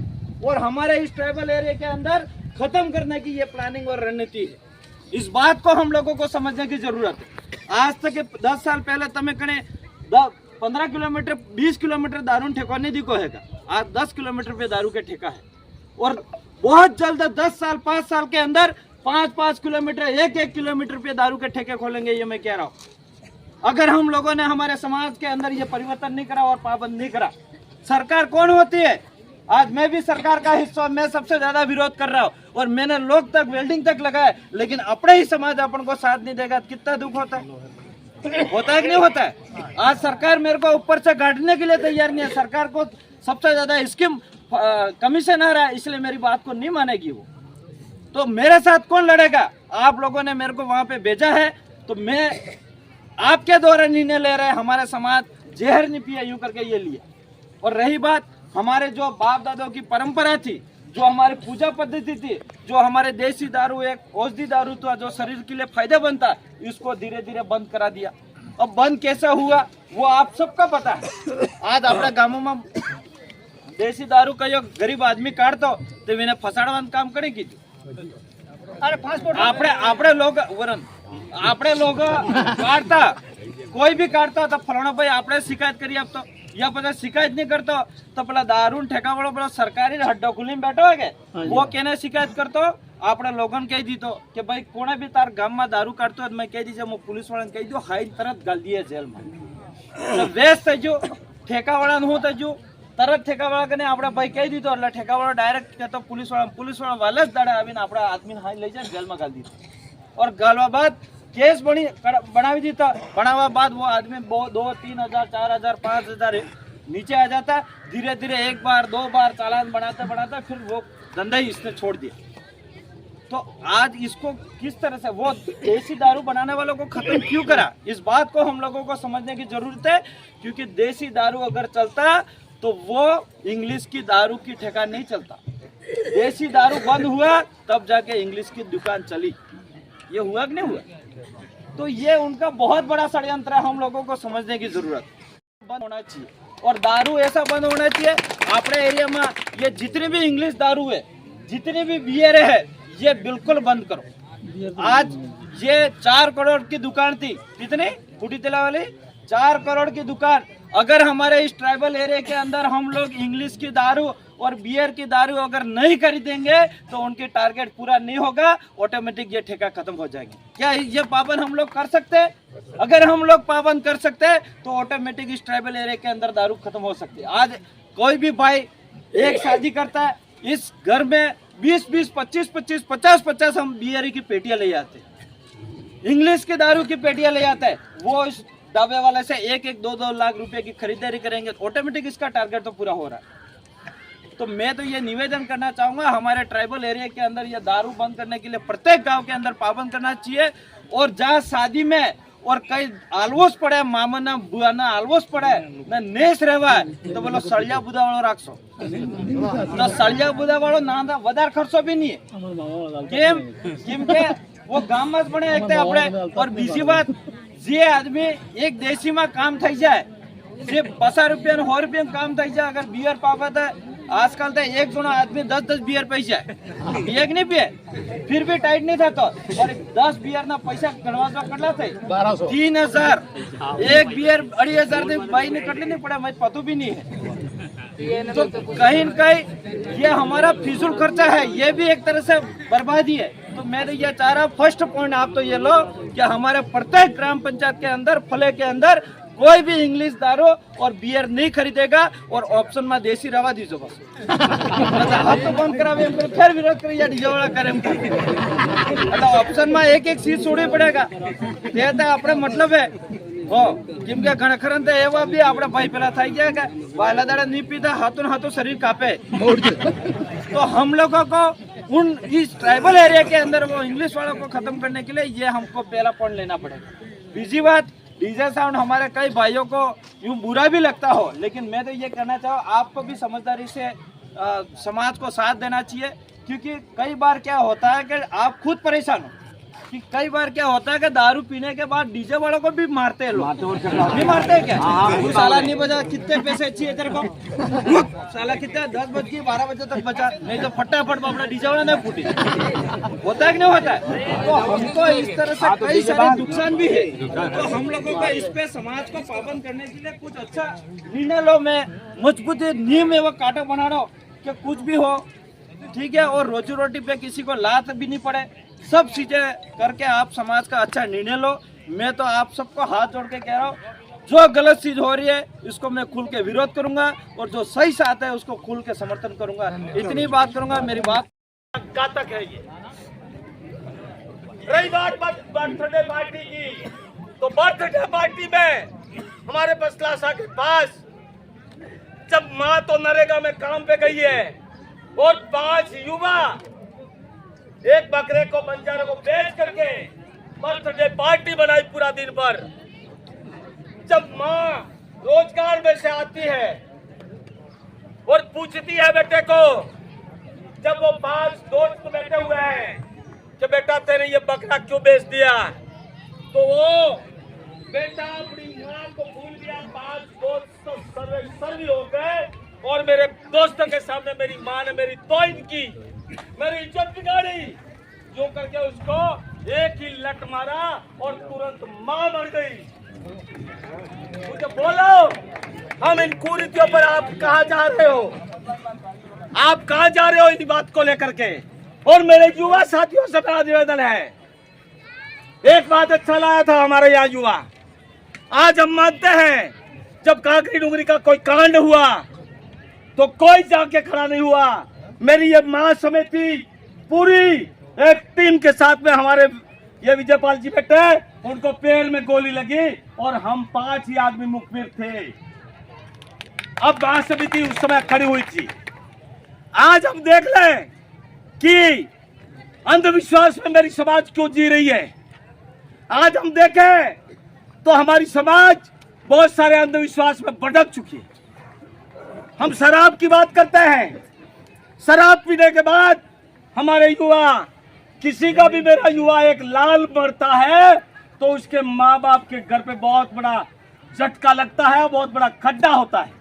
और हमारे इस ट्राइबल एरिया के अंदर खत्म करने की ये प्लानिंग और रणनीति है। इस बात को हम लोगों को समझने की जरूरत है। आज तक 10 साल पहले तमें कने 15 किलोमीटर 20 किलोमीटर दारू ठेका नहीं दिखो है, आज 10 किलोमीटर पे दारू के ठेका है। और बहुत जल्द 10 साल 5 साल के अंदर 5-5 किलोमीटर 1-1 किलोमीटर पे दारू के ठेके खोलेंगे, ये मैं कह रहा हूँ। अगर हम लोगों ने हमारे समाज के अंदर ये परिवर्तन नहीं करा और पाबंद नहीं करा। सरकार कौन होती है? आज मैं भी सरकार का हिस्सा, मैं सबसे ज्यादा विरोध कर रहा हूँ, और मैंने लोग तक वेल्डिंग तक लगाया, लेकिन अपने ही समाज अपन को साथ नहीं देगा, कितना दुख होता है? होता है कि नहीं होता है? आज सरकार मेरे को ऊपर से गाड़ने के लिए तैयार नहीं है। सरकार को सबसे ज्यादा स्कीम कमीशन आ रहा है, इसलिए मेरी बात को नहीं मानेगी वो। तो मेरे साथ कौन लड़ेगा? आप लोगों ने मेरे को वहां पे भेजा है, तो मैं आपके द्वारा निर्णय ले रहे हैं। हमारे समाज जहर नहीं पिया, यूं करके ये लिए। और रही बात हमारे जो बाप दादों की परंपरा थी, जो हमारी पूजा पद्धति थी, जो हमारे देसी दारू एक औषधि दारू था, जो शरीर के लिए फायदा बनता, इसको धीरे धीरे बंद करा दिया। अब बंद कैसा हुआ वो आप सबका पता है। आज अपने गांवों में देसी दारू का जो गरीब आदमी काढ़तो तो विने फसाड़વાનું કામ કરી કીધું। अरे पासपोर्ट આપણે लोग काढ़ता, कोई भी काढ़ता तो फलाना भाई આપણે शिकायत करी आपतो, या पता शिकायत नहीं करता तो पेला दारू ठेका वालों पेला सरकारी हड्डो खुली में बैठो है, वो केने शिकायत करतो? આપણે લોકોને કહી દીધો કે ભાઈ કોણે બી તાર ગામમાં દારૂ કાઢતો હોય, મેં કહી દીધું, હું પોલીસ વાળાને કહી દઉં, હાઈ તરત ગાલ દીએ જેલમાં। વેસ્ટ થઈ ગયું, ઠેકાવાળાનું શું થઈ ગયું? તરત ઠેકાવાળા કને આપણે ભાઈ કહી દીધો, એટલે ઠેકાવાળો ડાયરેક્ટ કહેતો પોલીસવાળા વાલે જ દાડે આવીને આપણા આદમીને હાઈ લઈ જાય જેલમાં ગાલ દીધો। और गालवा बाद केस बनावी दीता, बनावा बाद वो आदमी 2-3 हज़ार 4 हज़ार 5 हज़ार नीचे आ जाता। धीरे धीरे 1 बार 2 बार चालान बनाता फिर वो धंधा ही इसने छोड़ दिया। तो आज इसको किस तरह से वो देसी दारू बनाने वालों को खत्म क्यों करा? इस बात को हम लोगों को समझने की जरूरत है, क्योंकि देसी दारू अगर चलता तो वो इंग्लिश की दारू की ठेका नहीं चलता। देसी दारू बंद हुआ तब जाके इंग्लिश की दुकान चली। ये हुआ कि नहीं हुआ? तो ये उनका बहुत बड़ा षड्यंत्र है, हम लोगों को समझने की जरूरत बंद होना चाहिए। और दारू ऐसा बंद होना चाहिए अपने एरिया में, ये जितनी भी इंग्लिश दारू है, जितनी भी बियर है, ये बिल्कुल बंद करो। आज ये 4 करोड़ की दुकान थी, कितनी फूटी तेला वाली 4 करोड़ की दुकान। अगर हमारे इस ट्राइबल एरिया के अंदर हम लोग इंग्लिश की दारू और बियर की दारू अगर नहीं खरीदेंगे तो उनकी टारगेट पूरा नहीं होगा, ऑटोमेटिक ये ठेका खत्म हो जाएगी। क्या ये पाबंद हम लोग कर सकते हैं? अगर हम लोग पाबंद कर सकते हैं तो ऑटोमेटिक इस ट्राइबल एरिया के अंदर दारू खत्म हो सकती है। आज कोई भी भाई एक शादी करता है, इस घर में 20-20, 25-25, 50-50 हम बियर की पेटियां ले आते हैं, इंग्लिश की दारू की पेटियां ले आते हैं। वो इस ढाबे वाले से 1-1, 2-2 लाख रुपए की खरीदारी करेंगे, ऑटोमेटिक इसका टारगेट तो पूरा हो रहा है। तो मैं तो ये निवेदन करना चाहूंगा, हमारे ट्राइबल एरिया के अंदर ये दारू बंद करने के लिए प्रत्येक गांव के अंदर पाबंद करना चाहिए। और जहाँ शादी में और कई आलवोस पड़े, मामा ना बुआ ना आलवोस पड़े ना नेस रहवा तो बोलो सड़िया बुदा वालों राखशो, तो सड़िया बुदा वालों ना वधार खर्चो भी नहीं है। केम के वो गाम में बने एक अपने। और बीजी बात જે આદમી એક દેશીમાં કામ થઈ જાય, જે 50 રૂપિયા 100 રૂપિયા કામ થઈ જાય, અગર બિયર પાપે તો આજકાલ तो एक जनो आदमी 10-10 बियर पी जाए, एक नहीं पिए फिर भी टाइट नहीं था। तो और 10 बियर ना पैसा गणवा तो कटला थे 3000, एक बियर 2500 थे भाई ने कटले नहीं पड़ा, मुझे पता भी नहीं है। तो कहीं न कहीं ये हमारा फिजूल खर्चा है, ये भी एक तरह से बर्बादी है। तो मैं तो ये चाह रहा, फर्स्ट पॉइंट आप तो ये लो कि हमारे प्रत्येक ग्राम पंचायत के अंदर फले के अंदर कोई भी इंग्लिश दारू और बियर नहीं खरीदेगा और ऑप्शन में देसी रवा दीजो बस। हम तो बंद करावे फिर विरोध करिए डीजे वाला करे ऑप्शन में एक एक सीट छोड़नी पड़ेगा, ये तो अपने मतलब है हो केम के घणखरन तो एवा भी अपना भाई पेला થઈ ગયા કે वाला दाड़ा नहीं पीता हाथों हाथों शरीर कांपे। तो हम लोगों को उन इस ट्राइबल एरिया के अंदर वो इंग्लिश वालों को खत्म करने के लिए ये हमको पहला पॉइंट लेना पड़ेगा। दूसरी बात, डीजे साउंड हमारे कई भाइयों को यूं बुरा भी लगता हो, लेकिन मैं तो ये कहना चाहूँ आपको भी समझदारी से समाज को साथ देना चाहिए। क्योंकि कई बार क्या होता है कि आप खुद परेशान हो कि कई बार क्या होता है कि दारू पीने के बाद डीजे वालों को भी मारते हैं लोग, नहीं मारते हैं क्या? साला नहीं बजा, कितने पैसे चाहिए तेरे को? साला कितने 10 बज गए 12 बजे तक बचा, नहीं तो फटाफट अपना डीजे वाला नहीं फूटी। होता है कि नहीं होता है? तो हमको इस तरह से कई सारे नुकसान भी है। तो हम लोगों को इस पे समाज को पाबंद करने के लिए कुछ अच्छा निर्णय लो, में मजबूत नियम एवं काटा बना रहा हो कि कुछ भी हो ठीक है, और रोजी रोटी पे किसी को लात भी नहीं पड़े, सब चीजें करके आप समाज का अच्छा निर्णय लो। मैं तो आप सबको हाथ जोड़ के कह रहा हूँ, जो गलत चीज हो रही है इसको मैं खुल के विरोध करूंगा और जो सही साथ है उसको खुल के समर्थन करूंगा। इतनी बात करूंगा, मेरी बात घातक है ये। रही बात बर्थडे पार्टी की, तो बर्थडे पार्टी में हमारे बसलासा के पास जब माँ तो नरेगा में काम पे गई है और 5 युवा एक बकरे को बंजारे को बेच करके बर्थडे पार्टी बनाई पूरा दिन भर। जब माँ रोजगार में से आती है और पूछती है बेटे को, जब वो 5 दोस्त बैठे हुए हैं कि बेटा तेरे ये बकरा क्यों बेच दिया, तो वो बेटा अपनी माँ को भूल गया। 5 दोस्त तो सर्वी हो गए और मेरे दोस्तों के सामने मेरी माँ ने मेरी तौहीन की, मेरी इज्जत बिगाड़ी। जो करके उसको एक ही लट मारा और तुरंत मां मर गई। मुझे बोलो, हम इन कुरीतियों पर आप कहाँ जा रहे हो? आप कहाँ जा रहे हो इन बात को लेकर के? और मेरे युवा साथियों से मेरा निवेदन है, एक बात अच्छा लाया था हमारे यहाँ युवा। आज हम मानते हैं जब काकरी डुंगरी का कोई कांड हुआ तो कोई जाके खड़ा नहीं हुआ। मेरी ये महासमिति पूरी एक टीम के साथ में, हमारे ये विजयपाल जी बैठे, उनको पैर में गोली लगी और हम 5 ही आदमी मुखबिर थे। अब महासमिति उस समय खड़ी हुई थी। आज हम देख लें कि अंधविश्वास में मेरी समाज क्यों जी रही है। आज हम देखें तो हमारी समाज बहुत सारे अंधविश्वास में भटक चुकी है। हम शराब की बात करते हैं, शराब पीने के बाद हमारे युवा, किसी का भी मेरा युवा एक लाल मरता है तो उसके माँ बाप के घर पे बहुत बड़ा झटका लगता है, बहुत बड़ा खड्डा होता है।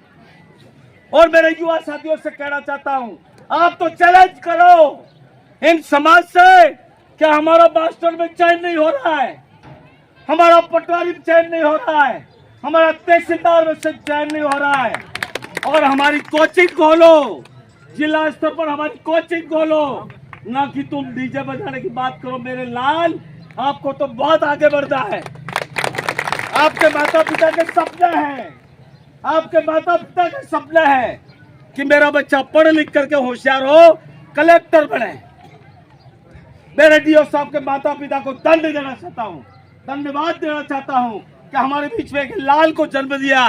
और मेरे युवा साथियों से कहना चाहता हूँ, आप तो चैलेंज करो इन समाज से कि हमारा मास्टर में चैन नहीं हो रहा है, हमारा पटवारी में चैन नहीं हो रहा है, हमारा तहसीलदार में से चैन नहीं हो रहा है। और हमारी कोचिंग खोलो, जिला स्तर पर हमारी कोचिंग खोलो, ना कि तुम डीजे बजाने की बात करो। मेरे लाल, आपको तो बहुत आगे बढ़ना है। आपके माता पिता के सपने हैं, आपके माता पिता के सपने हैं कि मेरा बच्चा पढ़ लिख करके होशियार हो, कलेक्टर बने। मेरे डीओ साहब के माता पिता को दंड देना चाहता हूँ, धन्यवाद देना चाहता हूँ कि हमारे बीच में एक लाल को जन्म दिया,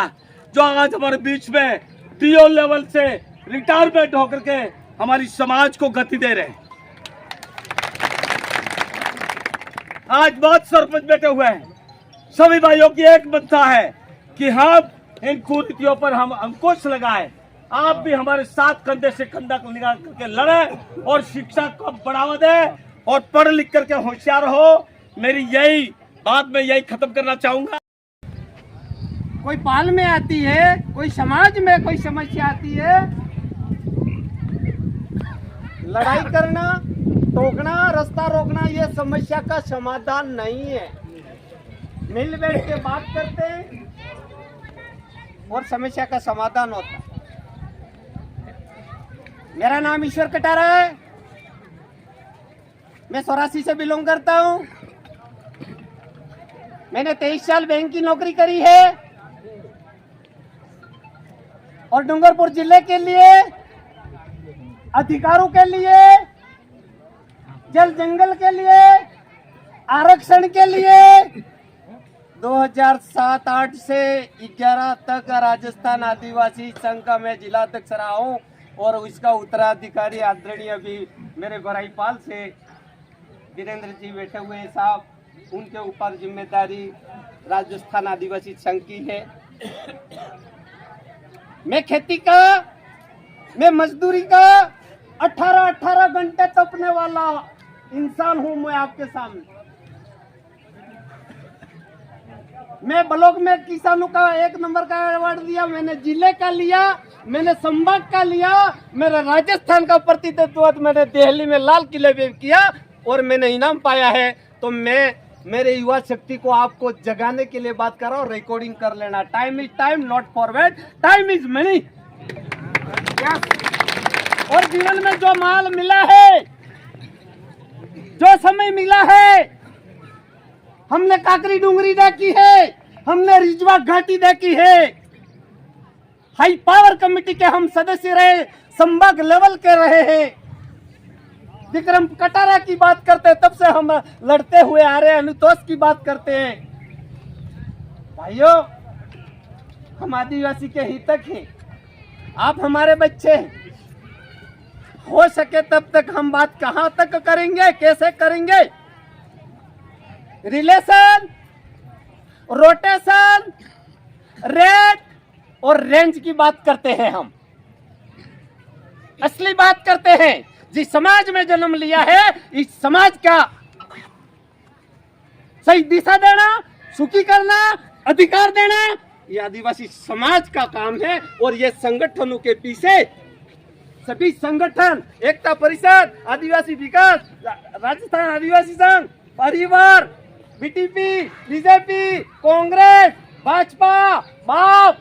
जो आज हमारे बीच में डीओ लेवल से रिटायरमेंट होकर के हमारी समाज को गति दे रहे हैं। आज बहुत सरपंच बैठे हुए हैं, सभी भाइयों की एक मंशा है कि हम इन कुरीतियों पर हम अंकुश लगाए। आप भी हमारे साथ कंधे से कंधा निकाल करके लड़े और शिक्षा को बढ़ावा दे और पढ़ लिख करके होशियार हो। मेरी यही बात मैं यही खत्म करना चाहूंगा। कोई पाल में आती है, कोई समाज में कोई समस्या आती है, लड़ाई करना, टोकना, रास्ता रोकना ये समस्या का समाधान नहीं है। मिल बैठ के बात करते हैं और समस्या का समाधान होता है। मेरा नाम ईश्वर कटारा है, मैं 84 से बिलोंग करता हूं। मैंने 23 साल बैंक की नौकरी करी है और डूंगरपुर जिले के लिए, अधिकारों के लिए, जल जंगल के लिए, आरक्षण के लिए 2007-8 से 11 तक राजस्थान आदिवासी संघ का मैं जिलाध्यक्ष रहा हूँ और इसका उत्तराधिकारी आदरणीय भी मेरे गोराईपाल से वीरेंद्र जी बैठे हुए हैं साहब, उनके ऊपर जिम्मेदारी राजस्थान आदिवासी संघ की है। मैं खेती का, मैं मजदूरी का 18 घंटे तपने वाला इंसान हूं मैं आपके सामने। मैं ब्लॉक में किसानों का 1 नंबर का अवार्ड दिया, मैंने जिले का लिया, मैंने संभाग का लिया, मेरा राजस्थान का प्रतिनिधित्व मैंने दिल्ली में लाल किले पे किया और मैंने इनाम पाया है। तो मैं मेरे युवा शक्ति को आपको जगाने के लिए बात कर रहा हूँ, रिकॉर्डिंग कर लेना। Time is time, not forward, time is money. और जीवन में जो माल मिला है, जो समय मिला है, हमने काकरी डूंगरी देखी है, हमने रिजवा घाटी देखी है, हाई पावर कमेटी के हम सदस्य रहे, संभाग लेवल के रहे हैं। विक्रम कटारा की बात करते हैं, तब से हम लड़ते हुए आ रहे हैं। अनुतोष की बात करते हैं। भाइयों, हम आदिवासी के हितक हैं, आप हमारे बच्चे हैं। हो सके तब तक हम बात कहां तक करेंगे, कैसे करेंगे? रिलेशन, रोटेशन, रेट और रेंज की बात करते हैं। हम असली बात करते हैं। जिस समाज में जन्म लिया है, इस समाज का सही दिशा देना, सुखी करना, अधिकार देना, ये आदिवासी समाज का काम है। और ये संगठनों के पीछे सभी संगठन, एकता परिषद, आदिवासी विकास, राजस्थान आदिवासी संघ, परिवार, बीटीपी, बीजेपी, कांग्रेस, भाजपा, बाप,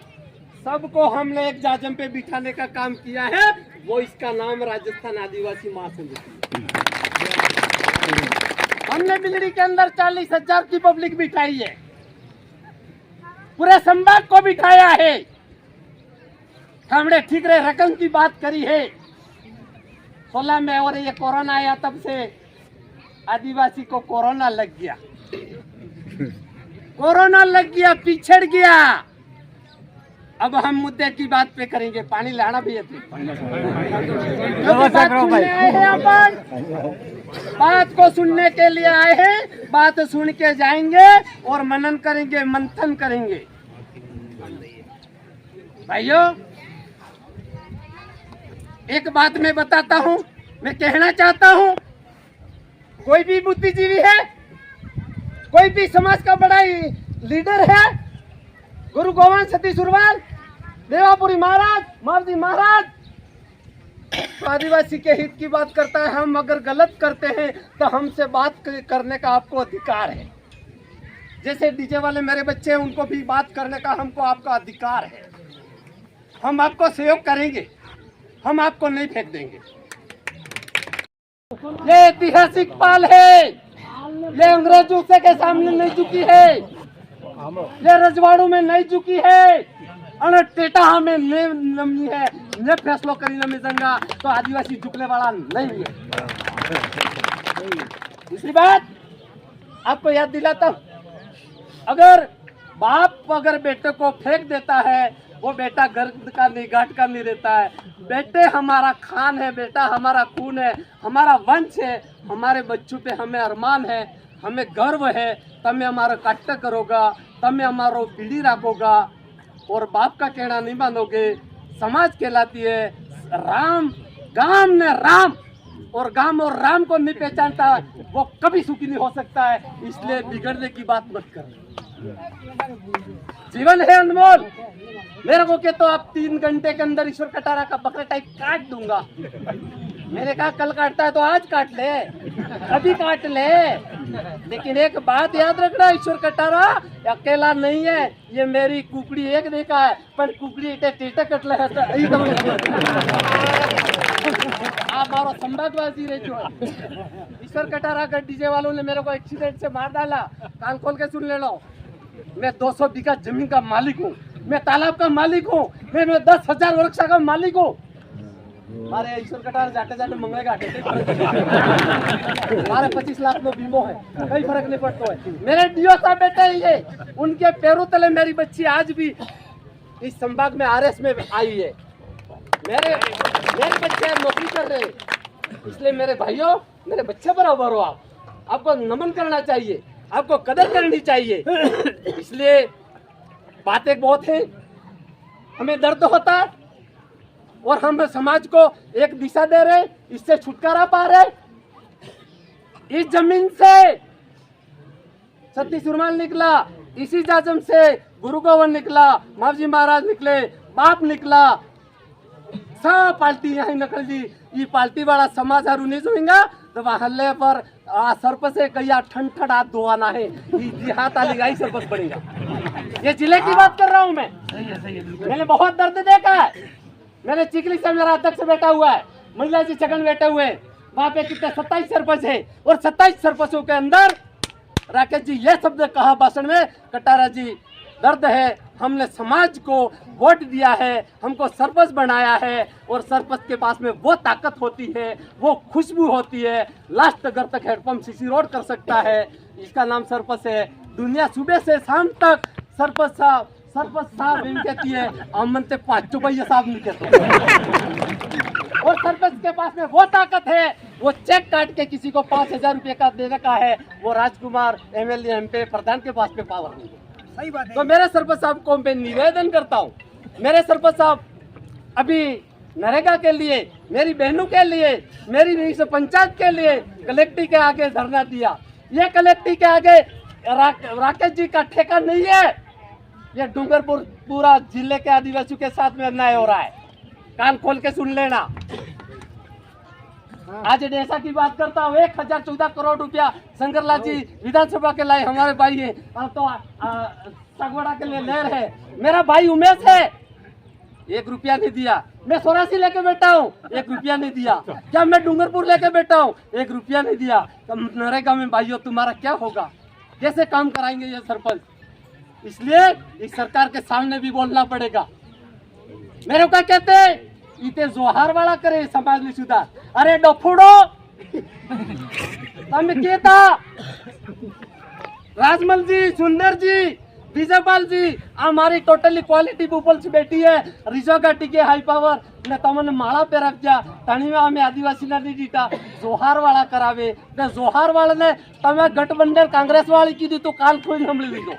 सबको हमने एक जाजम पे बिठाने का काम किया है। वो इसका नाम राजस्थान आदिवासी महासंघ। हमने बिलड़ी के अंदर 40,000 की पब्लिक बिठाई है, पूरे संभाग को बिठाया है। हमने ठीक रहे रकम की बात करी है 16 में, और ये कोरोना आया तब से आदिवासी को कोरोना लग गया, कोरोना लग गया, पिछड़ गया। अब हम मुद्दे की बात पे करेंगे। पानी लाना भी है, बात को सुनने के लिए आए हैं, बात सुन के जाएंगे और मनन करेंगे, मंथन करेंगे। भाइयों, एक बात मैं बताता हूं, मैं कहना चाहता हूं, कोई भी बुद्धिजीवी है, कोई भी समाज का बड़ा लीडर है, गुरु गोविंद सती सुरवाल, देवापुरी महाराज, मारजी महाराज, तो आदिवासी के हित की बात करता है। हम अगर गलत करते हैं तो हमसे बात करने का आपको अधिकार है। जैसे डीजे वाले मेरे बच्चे हैं, उनको भी बात करने का हमको आपका अधिकार है। हम आपको सहयोग करेंगे, हम आपको नहीं फेंक देंगे। ये ऐतिहासिक पाल है, ये अंग्रेजों से के सामने नहीं झुकी है, ये रजवाड़ों में नहीं झुकी है, और टेटा में नमी है, ने फैसलो करी न मिलेगा तो आदिवासी झुकने वाला नहीं है। दूसरी बात आपको याद दिलाता हूं, अगर बाप अगर बेटे को फेंक देता है, वो बेटा गर्द का नहीं, घाट का नहीं रहता है। बेटे हमारा खान है, बेटा हमारा खून है, हमारा वंश है, हमारे बच्चों पे हमें अरमान है, हमें गर्व है। तमें हमारा कष्ट करोगा, तमें हमारो पीढ़ी रखोगा और बाप का कहना नहीं मानोगे। समाज कहलाती है राम, गाम ने राम, और गांव और राम को नहीं पहचानता है वो कभी सुखी नहीं हो सकता है। इसलिए बिगड़ने की बात मत कर। जीवन है अनमोल। मेरे को के तो आप 3 घंटे के अंदर ईश्वर कटारा का बकरा टाइप काट दूंगा। मैंने कहा कल काटता है तो आज काट ले, अभी काट ले। लेकिन एक बात याद रखना, ईश्वर कटारा अकेला नहीं है। ये मेरी कुकड़ी एक देखा है पर कुकड़ी टेटा कटला है आप मारो संवादबाजी रहे जो। ईश्वर कटारा का डीजे वालों ने मेरे को एक्सीडेंट से मार डाला। कान खोल के सुन ले लो, मैं 200 बीघा जमीन का मालिक हूँ, मैं तालाब का मालिक हूँ, मैं 10,000 वर्षा का मालिक हूँ। मारे ईश्वर कटारा जाते जाते मंगेगा मारे 25 लाख में बीमो है, कोई फर्क नहीं पड़ता है। मेरे डीओ साहब बेटे ही है, उनके पैरों तले मेरी बच्ची आज भी इस संभाग में आरएस में आई है। मेरे बच्चे नौकरी कर रहे हैं। इसलिए मेरे भाइयों, मेरे बच्चे बराबर हो आप, आपको नमन करना चाहिए, आपको कदर करनी चाहिए। इसलिए बातें बहुत है, हमें दर्द होता है और हम समाज को एक दिशा दे रहे, इससे छुटकारा पा रहे। इस जमीन से सती सुरमाल निकला, इसी जाजम से गुरु गोविंद निकला, मावजी महाराज निकले, बाप निकला, सब पार्टी यहाँ निकल दी। ये पार्टी वाला समाज हारू नहीं जोएगा तो हल्ले पर सरपंच से कहिया ठंड हाथ धोआना है, ये हाथ आ लेगा, सरपंच बनेगा। ये जिले की बात कर रहा हूँ मैं। मैंने बहुत दर्द देखा है। मैंने चिकली से मेरा अध्यक्ष बैठा हुआ है, महिला जी छगन बैठे हुए, वहाँ पे कितने 27 सरपंच है और 27 सरपंचों के अंदर राकेश जी ये शब्द कहा भाषण में, कटारा जी दर्द है, हमने समाज को वोट दिया है, हमको सरपंच बनाया है और सरपंच के पास में वो ताकत होती है, वो खुशबू होती है, लास्ट घर तक हेडपम्प सीसी रोड कर सकता है। इसका नाम सरपंच है। दुनिया सुबह से शाम तक सरपंच साहब कहती है, अमनते 5 भैया साहब नहीं कहते। और सरपंच के पास में वो ताकत है, वो चेक काट के किसी को 5,000 रुपये का देने का है, वो राजकुमार एमएलए एमपी प्रधान के पास में पावर नहीं है। सही बात है। तो मेरे सरपंच साहब को मैं निवेदन करता हूँ, मेरे सरपंच साहब अभी नरेगा के लिए, मेरी बहनों के लिए, मेरी पंचायत के लिए कलेक्टर के आगे धरना दिया। ये कलेक्टर के आगे राकेश जी का ठेका नहीं है, ये डूंगरपुर पूरा जिले के आदिवासियों के साथ में अन्याय हो रहा है। कान खोल के सुन लेना। आज डेसा की बात करता हूँ, 1014 करोड़ रुपया शंकरलाल जी विधानसभा के लाए, हमारे भाई है, तो सगवड़ा के लिए ले रहे। मेरा भाई उमेश है, 1 रुपया नहीं दिया। मैं 84 लेके बैठा हूँ, 1 रुपया नहीं दिया। जब मैं डूंगरपुर लेके बैठा हूँ, 1 रुपया नहीं दिया। तो नरेगा में भाइयों तुम्हारा क्या होगा, कैसे काम कराएंगे ये सरपंच? इसलिए इस सरकार के सामने भी बोलना पड़ेगा। मेरे को कहते इते जोहार वाला करे समाज में सुधार। अरे डफुड़ो तम कहता राजमल जी, सुंदर जी, विजयपाल जी, हमारी टोटली क्वालिटी पीपल से बैठी है, रिजो घाटी के हाई पावर ने तमने माला पे रख जा, तनी में हमें आदिवासी ने नहीं जीता, जोहार वाला करावे। ने जोहार वाले ने तमें गठबंधन कांग्रेस वाली की दी तो काल खोज हम ले दो।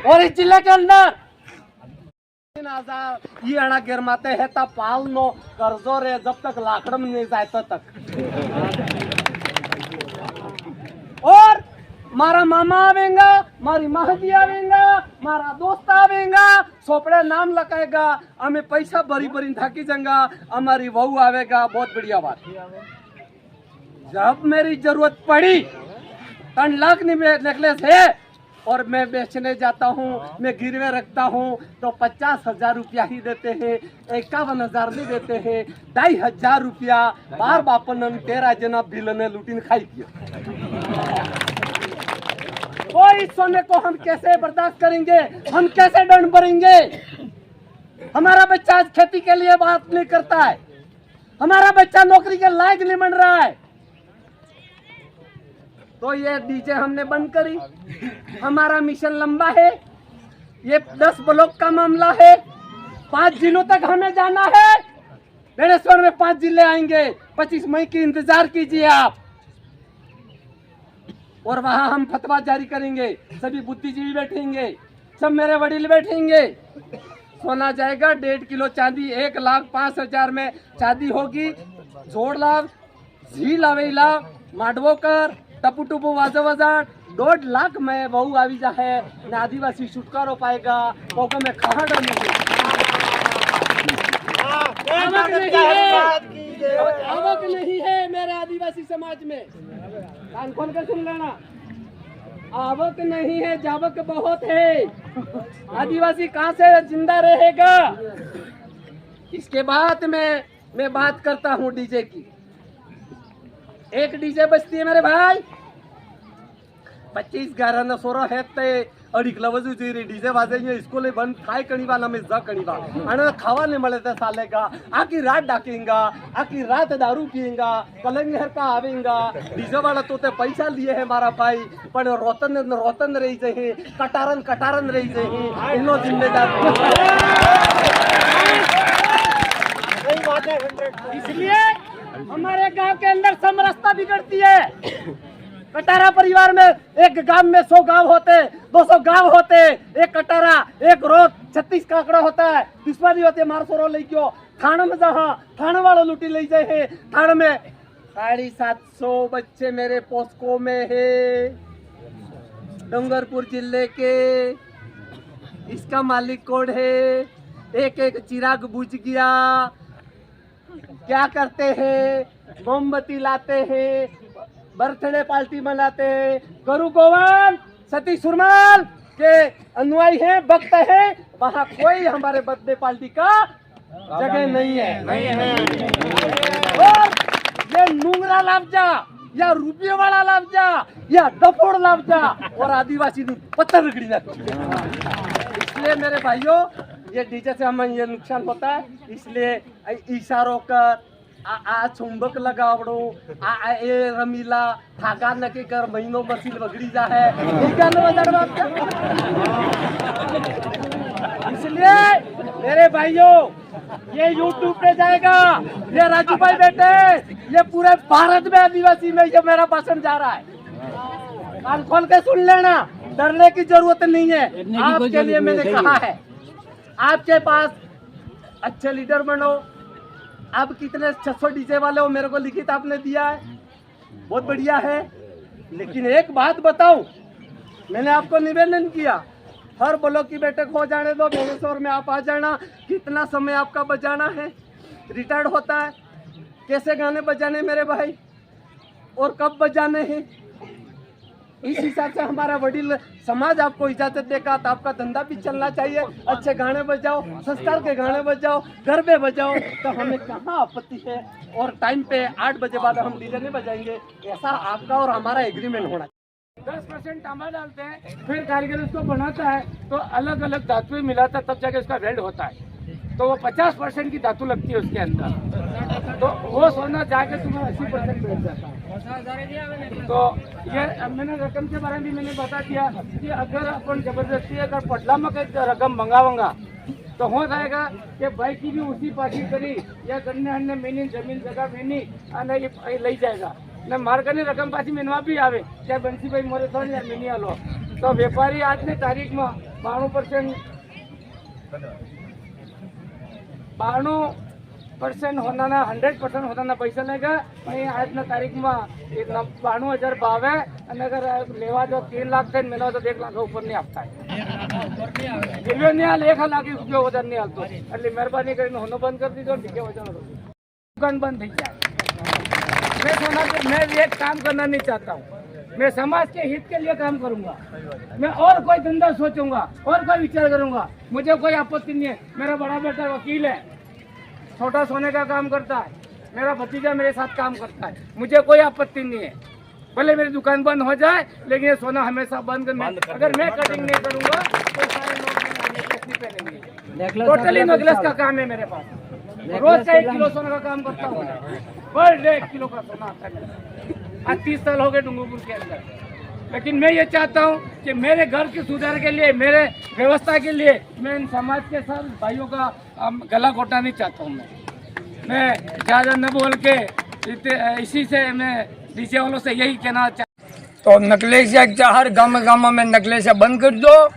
और इस जिले के अंदर 3,000 ये अड़ा गिरमाते है तब पाल नो कर्जो रे, जब तक लाकड़म नहीं जाए तब तक। और मारा मामा आवेगा, मारी महदी आवेगा, मारा दोस्त आवेगा, सोपड़े नाम लगाएगा, हमें पैसा बरी बरी थाकी जाएगा, हमारी बहू आवेगा। बहुत बढ़िया बात। जब मेरी जरूरत पड़ी 3 लाख नेकलेस है और मैं बेचने जाता हूँ, मैं गिरवे रखता हूँ तो 50,000 रुपया ही देते हैं, 51,000 नहीं देते हैं। 2,500 रुपया बार बापन 13 जना बिलने लूटिन खाई दिया। तो इस सोने को हम कैसे बर्दाश्त करेंगे, हम कैसे दंड भरेंगे? हमारा बच्चा आज खेती के लिए बात नहीं करता है, हमारा बच्चा नौकरी के लायक नहीं बन रहा है। तो ये डीजे हमने बंद करी। हमारा मिशन लंबा है, ये 10 ब्लॉक का मामला है, 5 जिलों तक हमें जाना है। बेड़ेश्वर में 5 जिले आएंगे, 25 मई की इंतजार कीजिए आप। और वहां हम फतवा जारी करेंगे, सभी बुद्धिजीवी बैठेंगे, सब मेरे वडील बैठेंगे। सोना जाएगा 1.5 किलो चांदी, 1,05,000 में चांदी होगी। जोडलाव झी लावेला माडवोकर टपू टपू वाजवजाट 1.5 लाख में बहु आवी जा है न आदिवासी छुटकारो पाएगा पोको में कहाँ डरने आवक नहीं है मेरे आदिवासी समाज में। कान खोल कर सुन लेना, आवक नहीं है जावक बहुत है। आदिवासी कहाँ से जिंदा रहेगा। इसके बाद मैं बात करता हूँ डीजे की। एक डीजे बजती है मेरे भाई 25 11 16 है ते अडीक लवजू रे डीजे वाजे स्कूल बंद थाय कणीवा नमे ज कणीवा आणि खावा नहीं मिले साले का आखी रात डाकेंगा, आखी रात दारू पिएगा, कलंगहर का आवेगा। डीजे वाला तो ते पैसा लिए है मारा भाई, पर रोतन रही जाए, कटारन रही जाए, इनो जिम्मेदार। इसलिए हमारे गांव के अंदर समरसता बिगड़ती है। कटारा परिवार में एक गांव में 100 गांव होते, 200 गांव होते, एक कटारा एक रोज 36 का आंकड़ा होता है। दुश्मनी होते मारसोरो ले क्यों थाना में जहाँ थाना वाला लूटी ले जाए। थाना में 750 बच्चे मेरे पोस्को में है, डूंगरपुर जिले के। इसका मालिक कौन है? एक चिराग बुझ गया। क्या करते हैं? मोमबत्ती लाते हैं, बर्थडे पार्टी मनाते हैं। गुरु गोविंद सतीश सुरमाल के अनुयायी हैं, भक्त हैं। वहाँ कोई हमारे बर्थडे पार्टी का जगह नहीं है। और ये नूंगरा लाभजा या रुपये वाला लाभजा या डफोड़ लाभजा और आदिवासी पत्थर रगड़ी जाती। इसलिए मेरे भाइयों ये डीजे से हमें ये नुकसान होता है। इसलिए इशारों कर चुंबक लगावड़ो ए रमीला थाका नके कर महीनों मसील बगड़ी जा है। इसलिए मेरे भाइयों ये YouTube पे जाएगा, ये राजू भाई बेटे, ये पूरे भारत में आदिवासी में ये मेरा भाषण जा रहा है। कान खोल के सुन लेना, डरने की जरूरत नहीं है। आपके लिए मैंने कहा है, आपके पास अच्छे लीडर बनो। आप कितने 600 डीजे वाले हो मेरे को लिखित आपने दिया है, बहुत बढ़िया है। लेकिन एक बात बताऊं, मैंने आपको निवेदन किया हर ब्लॉक की बैठक हो जाने दो, भुवनेश्वर में आप आ जाना। कितना समय आपका बजाना है, रिटायर्ड होता है, कैसे गाने बजाने मेरे भाई और कब बजाने हैं, इस हिसाब से हमारा वडील समाज आपको इजाजत देगा तो आपका धंधा भी चलना चाहिए। अच्छे गाने बजाओ, संस्कार के गाने बजाओ, गरबे बजाओ, तो हमें कहाँ आपत्ति है। और टाइम पे 8 बजे बाद हम डीजे नहीं बजाएंगे, ऐसा आपका और हमारा एग्रीमेंट होना चाहिए। 10% तांबा डालते हैं, फिर कारीगर उसको बनाता है तो अलग अलग धातुएं मिलाता है, तब जाके उसका वेल्ड होता है। तो वो 50% की धातु लगती है उसके अंदर, तो वो सोना जाके तुम्हें 80% मिल जाता है। तो ये मैंने रकम के बारे में भी मैंने बता दिया कि अगर अपन जबरदस्ती अगर पटला में रकम मंगावंगा तो हो जाएगा कि भाई की भी उसी पासी करी या गन्ने हन्ने मेनी जमीन जगह मेनी અને એ લઈ जाएगा ને માર્ગની રકમ પાછી મેનવા બી આવે કે બંસીભાઈ મોરે થોડી યાર મેની આલો। તો વેપારી આજની તારીખમાં 92% હોનાના 100% હોનાના પૈસા લેगा અને આજના તારીખમાં 92,000 ભાવે અને અગર લેવા જો 3 લાખ થઈને મેળવા તો 1 લાખ ઉપર નહીં આપતા રેલવે નહીં હાલ 1 લાખ રૂપિયા વધારે નહીં હાલતો। એટલે મહેરબાની કરીને હોનો બંધ કરી દીધો, ઠીક है दुकान बंद થઈ જાય। मैं एक काम करना नहीं चाहता हूँ, मैं समाज के हित के लिए काम करूंगा। मैं और कोई धंधा सोचूंगा और कोई विचार करूंगा, मुझे कोई आपत्ति नहीं है। मेरा बड़ा बेटा वकील है, छोटा सोने का काम करता है, मेरा भतीजा मेरे साथ काम करता है, मुझे कोई आपत्ति नहीं है। भले मेरी दुकान बंद हो जाए लेकिन ये सोना हमेशा बंद अगर मैं कटिंग नहीं करूंगा तो सारे लोग नेकलेस नहीं पहनेंगे। टोटली नेकलेस का काम है मेरे पास, रोज का 1 किलो सोने का काम करता हूँ, पर डे 1 किलो का सोना आता है। आज 30 साल हो गए डूंगरपुर के अंदर। लेकिन मैं ये चाहता हूँ कि मेरे घर के सुधार के लिए, मेरे व्यवस्था के लिए मैं इन समाज के साथ भाइयों का गला घोटा नहीं चाहता हूँ। मैं ज़्यादा न बोल के इसी से मैं डीजे वालों से यही कहना चाहता। तो नकलेस हर गाँव में नकलेस बंद कर दो,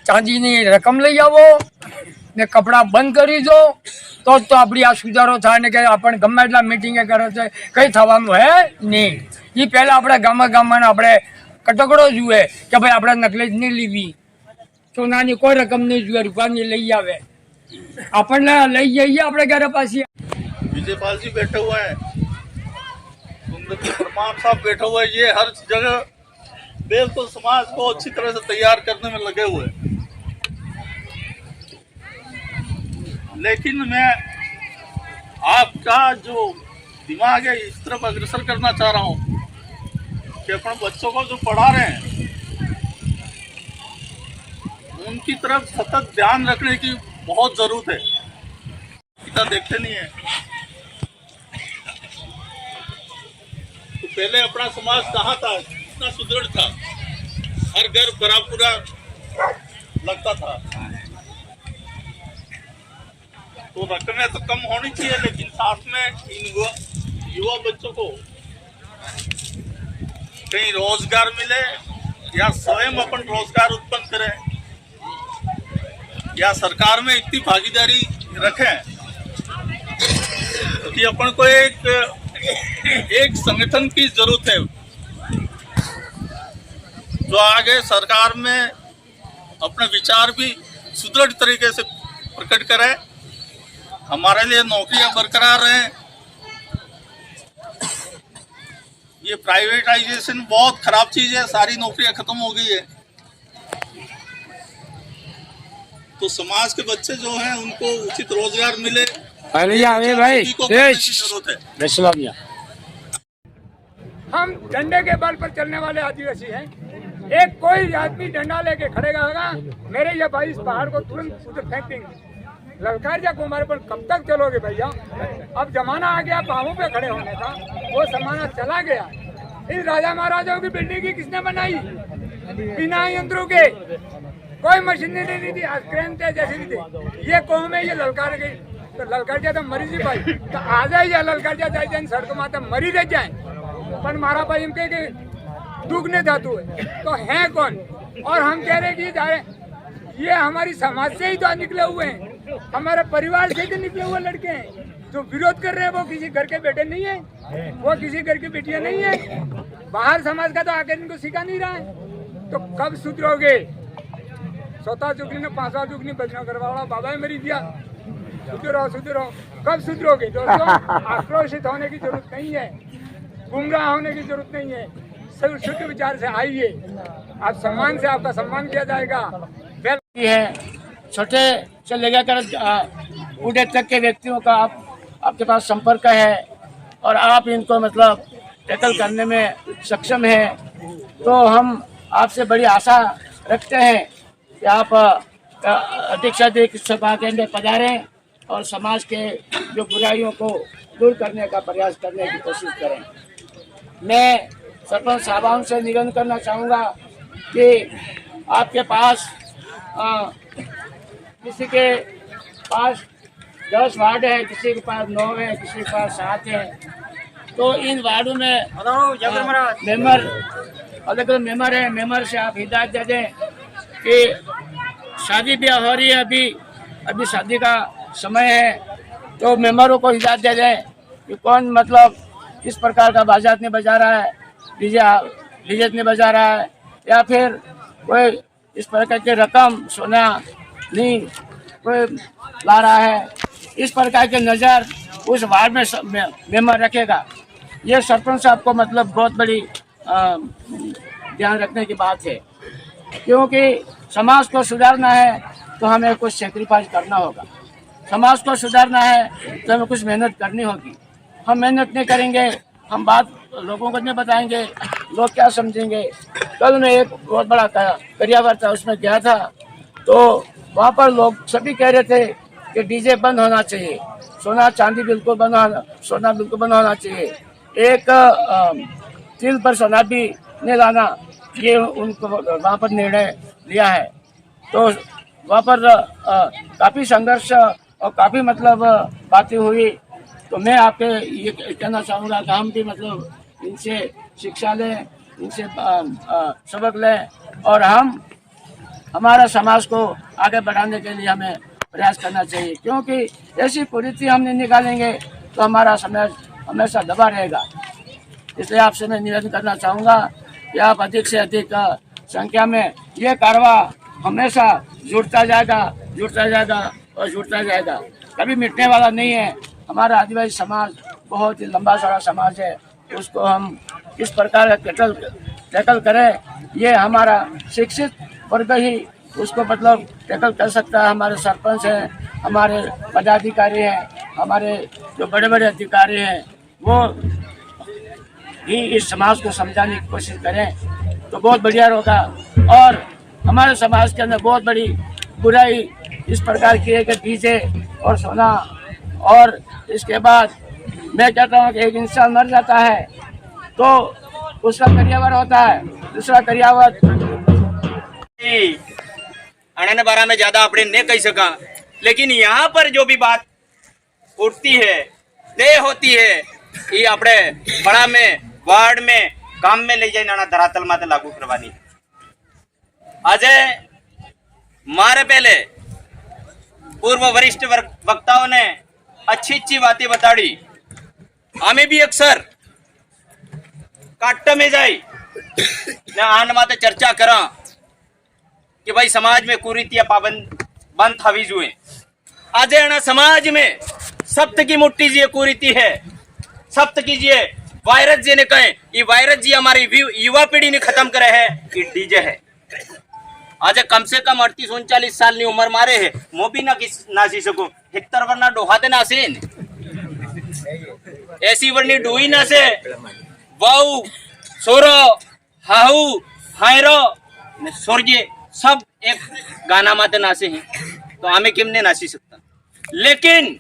चांदी रकम ले जाओ, ને કપડાં બંધ કરી દો તો જ તો આપણી આ સુધારો થાય ને કે આપણે ગમે એટલા મિટિંગે કરે છે કંઈ થવાનું હે નહીં. એ પહેલાં આપણે ગામમાં આપણે કટકડો જુએ કે ભાઈ આપણે નકલી જ નહીં લીધી, સોનાની કોઈ રકમ નહીં જોઈએ, રૂપિયાની લઈ આવે, આપણને લઈ જઈએ આપણે ઘરે પાછી. विजयपाल जी बैठे हुए हैं, सुंदर परमार साहब बैठे हुए हैं, ये हर जगह बिल्कुल समाज को अच्छी तरह से तैयार करने में लगे हुए हैं। लेकिन मैं आपका जो दिमाग है इस तरफ अग्रसर करना चाह रहा हूँ कि अपने बच्चों को जो पढ़ा रहे हैं उनकी तरफ सतत ध्यान रखने की बहुत जरूरत है। इतना देखते नहीं है। तो पहले अपना समाज कहाँ था, कितना सुदृढ़ था, हर घर भरा पूरा लगता था। तो रकमें तो कम होनी चाहिए, लेकिन साथ में इन युवा बच्चों को कहीं रोजगार मिले या स्वयं अपन रोजगार उत्पन्न करें या सरकार में इतनी भागीदारी रखें कि अपन को एक संगठन की जरूरत है जो आगे सरकार में अपने विचार भी सुदृढ़ तरीके से प्रकट करे, हमारे लिए नौकरियां बरकरार रहें। ये प्राइवेटाइजेशन बहुत खराब चीज है, सारी नौकरियां खत्म हो गई है। तो समाज के बच्चे जो हैं उनको उचित रोजगार मिले, भाई को करने की जरूरत है। हम डंडे के बल पर चलने वाले आदिवासी हैं। एक कोई आदमी डंडा लेके खड़ेगा होगा, मेरे ये भाई इस पहाड़ को तुरंत उधर फेंक देंगे। ललकार जा कुमार पर कब तक चलोगे भैया? अब जमाना आ गया पाँवों पे खड़े होने का, वो जमाना चला गया। इस राजा महाराजाओं की बिल्डिंग की किसने बनाई? बिना यंत्रों के, कोई मशीनरी नहीं थी, क्रेन थे जैसे भी थे। ये कौम है, ये ललकार गई तो ललकार जा तो मरी जी भाई तो आ जाए या ललकार जा जाए सड़क माता मरी रह जाए, पर मारा भाई इनके दुगने धातु है तो है कौन? और हम कह रहे कि जाए, ये हमारी समाज से ही तो निकले हुए हैं, हमारे परिवार से ही निकले हुए लड़के हैं। जो विरोध कर रहे हैं वो किसी घर के बेटे नहीं है, वो किसी घर की बेटियां नहीं है, बाहर समाज का तो आगे इनको सिखा नहीं रहा है। तो कब सुधरोगे? चौथा चुगली ने पांचवा चुगली बचना करवाड़ा बाबा मेरी दिया, सुधरो सुधरो, कब सुधरोगे? दोस्तों आक्रोशित होने की जरूरत नहीं है, गुमराह होने की जरूरत नहीं है, शुद्ध विचार से आइए, आप सम्मान से आपका सम्मान किया जाएगा। है छोटे से लेकर बूढ़े तक के व्यक्तियों का आपके पास संपर्क है और आप इनको मतलब टैकल करने में सक्षम है, तो हम आपसे बड़ी आशा रखते हैं कि आप अधिक से अधिक सभा केंद्र पधारें और समाज के जो बुराइयों को दूर करने का प्रयास करने की कोशिश करें। मैं सरपंच साहबान से निवेदन करना चाहूँगा कि आपके पास किसी के पास 10 वार्ड है, किसी के पास 9 है, किसी के पास 7 है, तो इन वार्डों में मेंबर अलग अलग मेंबर है। मेंबर से आप हिदायत दे दें कि शादी ब्याह हो रही है, अभी शादी का समय है, तो मेंबरों को हिदायत दे दें कि कौन मतलब किस प्रकार का बाजात नहीं बजा रहा है, डीजे नहीं बजा रहा है, या फिर कोई इस प्रकार की रकम सोना नहीं कोई ला रहा है। इस प्रकार की नज़र उस वार्ड में मेंबर रखेगा। ये सरपंच साहब को मतलब बहुत बड़ी ध्यान रखने की बात है, क्योंकि समाज को सुधारना है तो हमें कुछ सेक्रीफाइस करना होगा। समाज को सुधारना है तो हमें कुछ मेहनत करनी होगी। हम मेहनत नहीं करेंगे, हम बात लोगों को नहीं बताएंगे, लोग क्या समझेंगे। कल मैं एक बहुत बड़ा करियावर था, उसमें गया था, तो वहाँ पर लोग सभी कह रहे थे कि डीजे बंद होना चाहिए, सोना चांदी बिल्कुल बंद होना चाहिए, एक तिल पर सोना भी नहीं लाना, ये उनको वहाँ पर निर्णय लिया है। तो वहाँ पर काफ़ी संघर्ष और काफ़ी मतलब बातें हुई। तो मैं आपके ये कहना चाहूँगा कि हम भी मतलब इनसे शिक्षा लें, इनसे सबक लें और हम हमारा समाज को आगे बढ़ाने के लिए हमें प्रयास करना चाहिए, क्योंकि ऐसी कुरीति हम नहीं निकालेंगे तो हमारा समाज हमेशा दबा रहेगा। इसलिए आपसे मैं निवेदन करना चाहूँगा कि आप अधिक से अधिक संख्या में ये कारवा हमेशा जुड़ता जाएगा और जुड़ता जाएगा, कभी मिटने वाला नहीं है। हमारा आदिवासी समाज बहुत ही लंबा चौड़ा समाज है, उसको हम किस प्रकार टैकल करें, ये हमारा शिक्षित वर्ग ही उसको मतलब टैकल कर सकता है। हमारे सरपंच हैं, हमारे पदाधिकारी हैं, हमारे जो बड़े बड़े अधिकारी हैं, वो ही इस समाज को समझाने की कोशिश करें तो बहुत बढ़िया होगा। और हमारे समाज के अंदर बहुत बड़ी बुराई इस प्रकार की है कि डीजे और सोना, और इसके बाद मैं कहता हूँ कि एक इंसान मर जाता है तो उसका करियावर होता है, दूसरा करियावर अने बारे में ज्यादा अपने नहीं कही सका, लेकिन यहाँ पर जो भी बात उठती है, तय होती है, ये अपने बड़ा में वार्ड में काम में ले जाए नाना धरातल माते लागू करवानी। आज मारे पहले पूर्व वरिष्ठ वक्ताओं ने अच्छी बातें बताड़ी, हमें भी अक्सर काट में जाई ना आन माते चर्चा करा कि भाई समाज में कुरीतियां पाबंद बंद थावी जुए। आज ना समाज में सप्त की मुट्ठी जी कुरीति है, सप्त कीजिए वायरस जी ने कहे, ये वायरस जी हमारी युवा पीढ़ी ने खत्म करे है, ये डीजे है। आज कम से कम 38-39 साल की उम्र मारे है, मो भी ना सी सकूं, 70 वरना डोहाते ना सेन ऐसी वरनी डोई ना से वाऊ सोरो हाहू हायरो सोरजे सब एक गाना माते नाचे हैं, तो हमें किम ने नाची सकता। लेकिन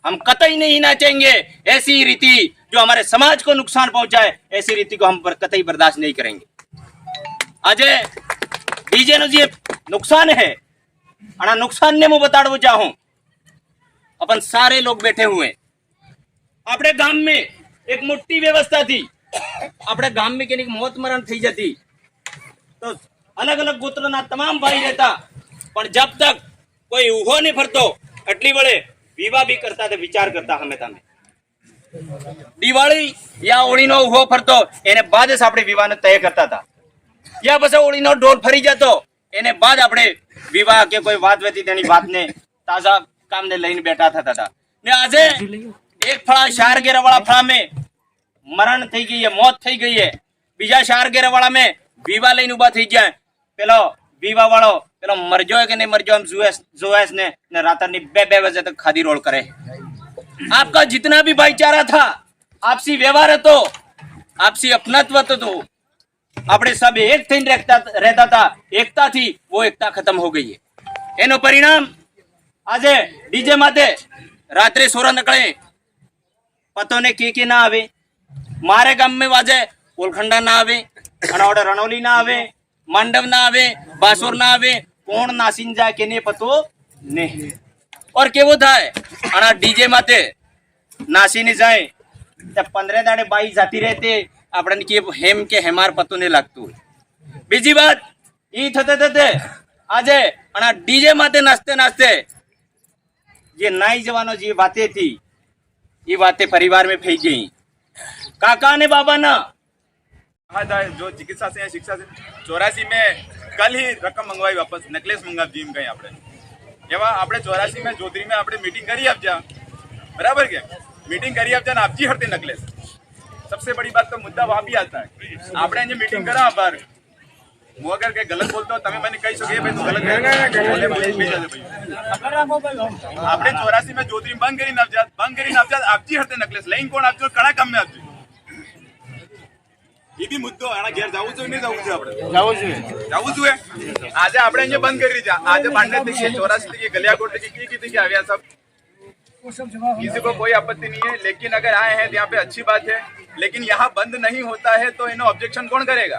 हम कतई नहीं नाचेंगे ऐसी रीति जो हमारे समाज को नुकसान पहुंचाए, ऐसी रीति को हम कतई बर्दाश्त नहीं करेंगे। अजय डीजे नो जी नुकसान है, अना नुकसान ने मैं बताड़ो चाहूं। अपन सारे लोग बैठे हुए अपने गांव में एक मोटी व्यवस्था थी, अपने गांव में के मौत मरण थी जाती तो अलग अलग गोत्र ना तमाम भाई रहता, पर जब तक कोई उहो नहीं फरतो अटली बड़े विवाह भी करता थे, विचार करता हमें तमें दिवाળી या ઓળીનો ઉભો ફરતો એને બાદ જ આપણે વિવાહને તય કરતા હતા, या बस ઓળીનો ઢોલ ફરી જતો એને બાદ આપણે વિવાહ કે કોઈ વાત વતી તેની વાતને તાજા કામને લઈને બેઠા થતા હતા। ને આજે એક ફળા શાર ગેરવાળા ફળા में મરણ થઈ ગઈ है, मौत થઈ ગઈ है, બીજા શાર ગેરવાળા में વિવાહ લઈને ઉભા થઈ જાય, પેલો વિવાહ વાળો પેલો મરજો કે નહીં મરજો हम जुएस ने रातनी 2 बजे तक खादी रोल करे। आपका जितना भी भाईचारा था, आपसी व्यवहार तो, आपसी अपनत्व तो अपने सब एक थी रहता था, एकता थी, वो एकता खत्म हो गई है। एनो परिणाम आज डीजे माते रात्रे सोरा निकले पतो ने के ना आवे, मारे गाम में वाजे ओलखंडा ना आवे, अनावड़े रणोली ना आवे, मंडव ना आवे, बासुर ना आवे, कोण नासिन जाए के ने पतो नहीं। और केवो थाय अना डीजे माते नासी ने जाए तब 15 दाड़े बाई जाती रहते, आपन के हेम के हेमार पतो नहीं लागतो। बीजी बात ई थते आज अना डीजे माते नाचते नाचते ये नाई जवानो जी बातें थी, ये बातें परिवार में फैल गई। काका ने बाबा ना जो चिकित्सा से शिक्षा से 84 में कल ही रकम मंगवाई, वापस नेकलेस मंगा जीम गए आपने एवं आपने 84 में जोधरी में आपने मीटिंग करी आप जा बराबर के मीटिंग करी आप जान आप जी हरते नेकलेस। सबसे बड़ी बात तो मुद्दा वहां भी आता है, आपने जो मीटिंग करा पर वो अगर के गलत बोलते हो तभी मैंने कही सके भाई तो गलत आपने 84 में जोधरी बंद करी नवजात आप जी हरते नेकलेस लेकिन कौन आप जो कड़ा कम में आप जी ये भी मुद्दो है ना घेर जाऊ जो नहीं जाऊ जो આપણે જાવું જોઈએ આજે આપણે અહીંયા બંધ કરી દીધા। આજે બાંડે થી 84 થી ગલિયાકોટ की थी कि આવ્યા सब, किसी को कोई आपत्ति नहीं है, लेकिन अगर आए हैं तो यहाँ पे अच्छी बात है, लेकिन यहाँ बंद नहीं होता है तो इन्हें ऑब्जेक्शन कौन करेगा,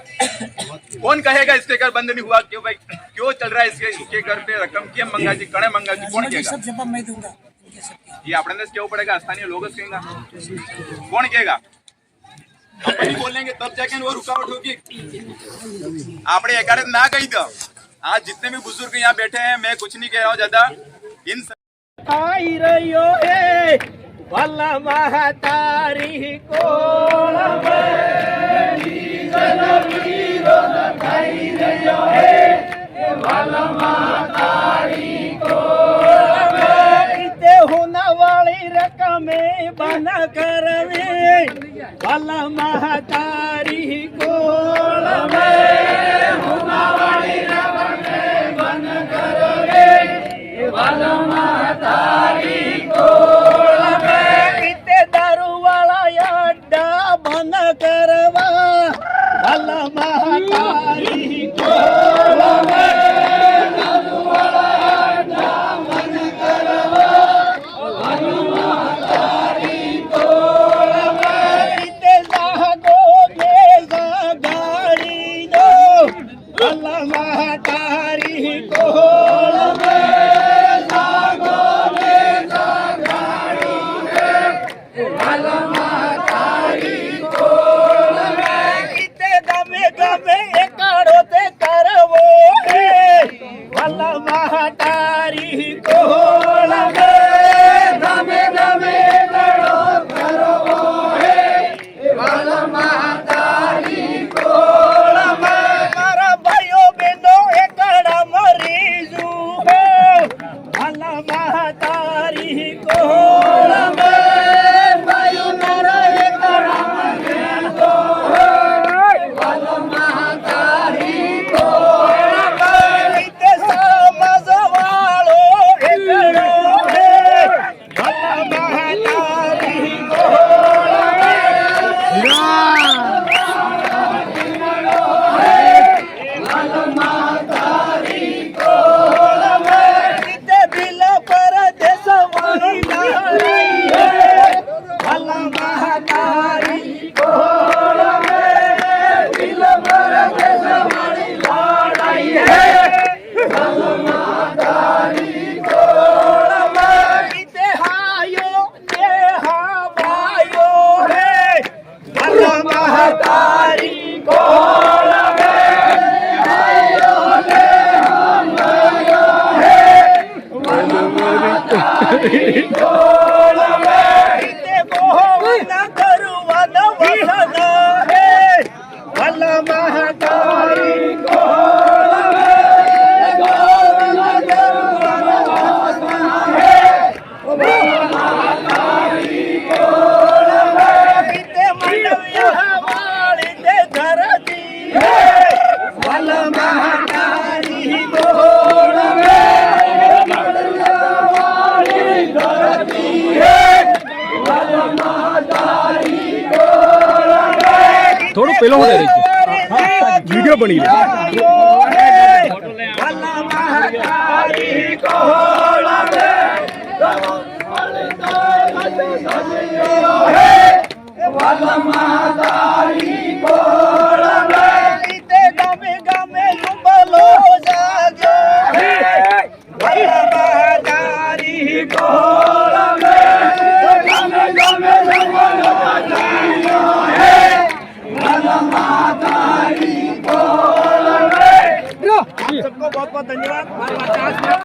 कौन कहेगा इसके घर बंद नहीं हुआ, क्यों भाई क्यों चल रहा है इसके घर पे रकम क्या मंगा जी कड़े मंगा जी, कौन कहेगा? ये अपने क्यों पड़ेगा, स्थानीय लोग कहेगा, कौन कहेगा? अपन बोलेंगे तब जाके वो रुकावट होगी। आपने एक ना कही था आज जितने भी बुजुर्ग यहाँ बैठे हैं, मैं कुछ नहीं कह रहा हूँ ज्यादा, इन आई रहियो है भला महतारी कोल होना वाली रकम बन करवे भला महतारी कोल होना वाली रकम बन करवे भला महतारी कोल किते दारू वाला अड्डा बन करवा भला महतारी कोल दारू वाला अड्डा बन करवा भला महतारी कोल किते जागो गेजा गाड़ी दो भला महतारी कोल महतारी कोल दमे दमे लड़ो करवो है भला महतारी कोल मारा भाइयों बहनों एकड़ा मरीजू है भला महतारी कोल भाइयों मारा एकड़ा मरीजू है भला महतारी कोल થોડું પેલો હું વિડીયો બની सबको बहुत बहुत धन्यवाद।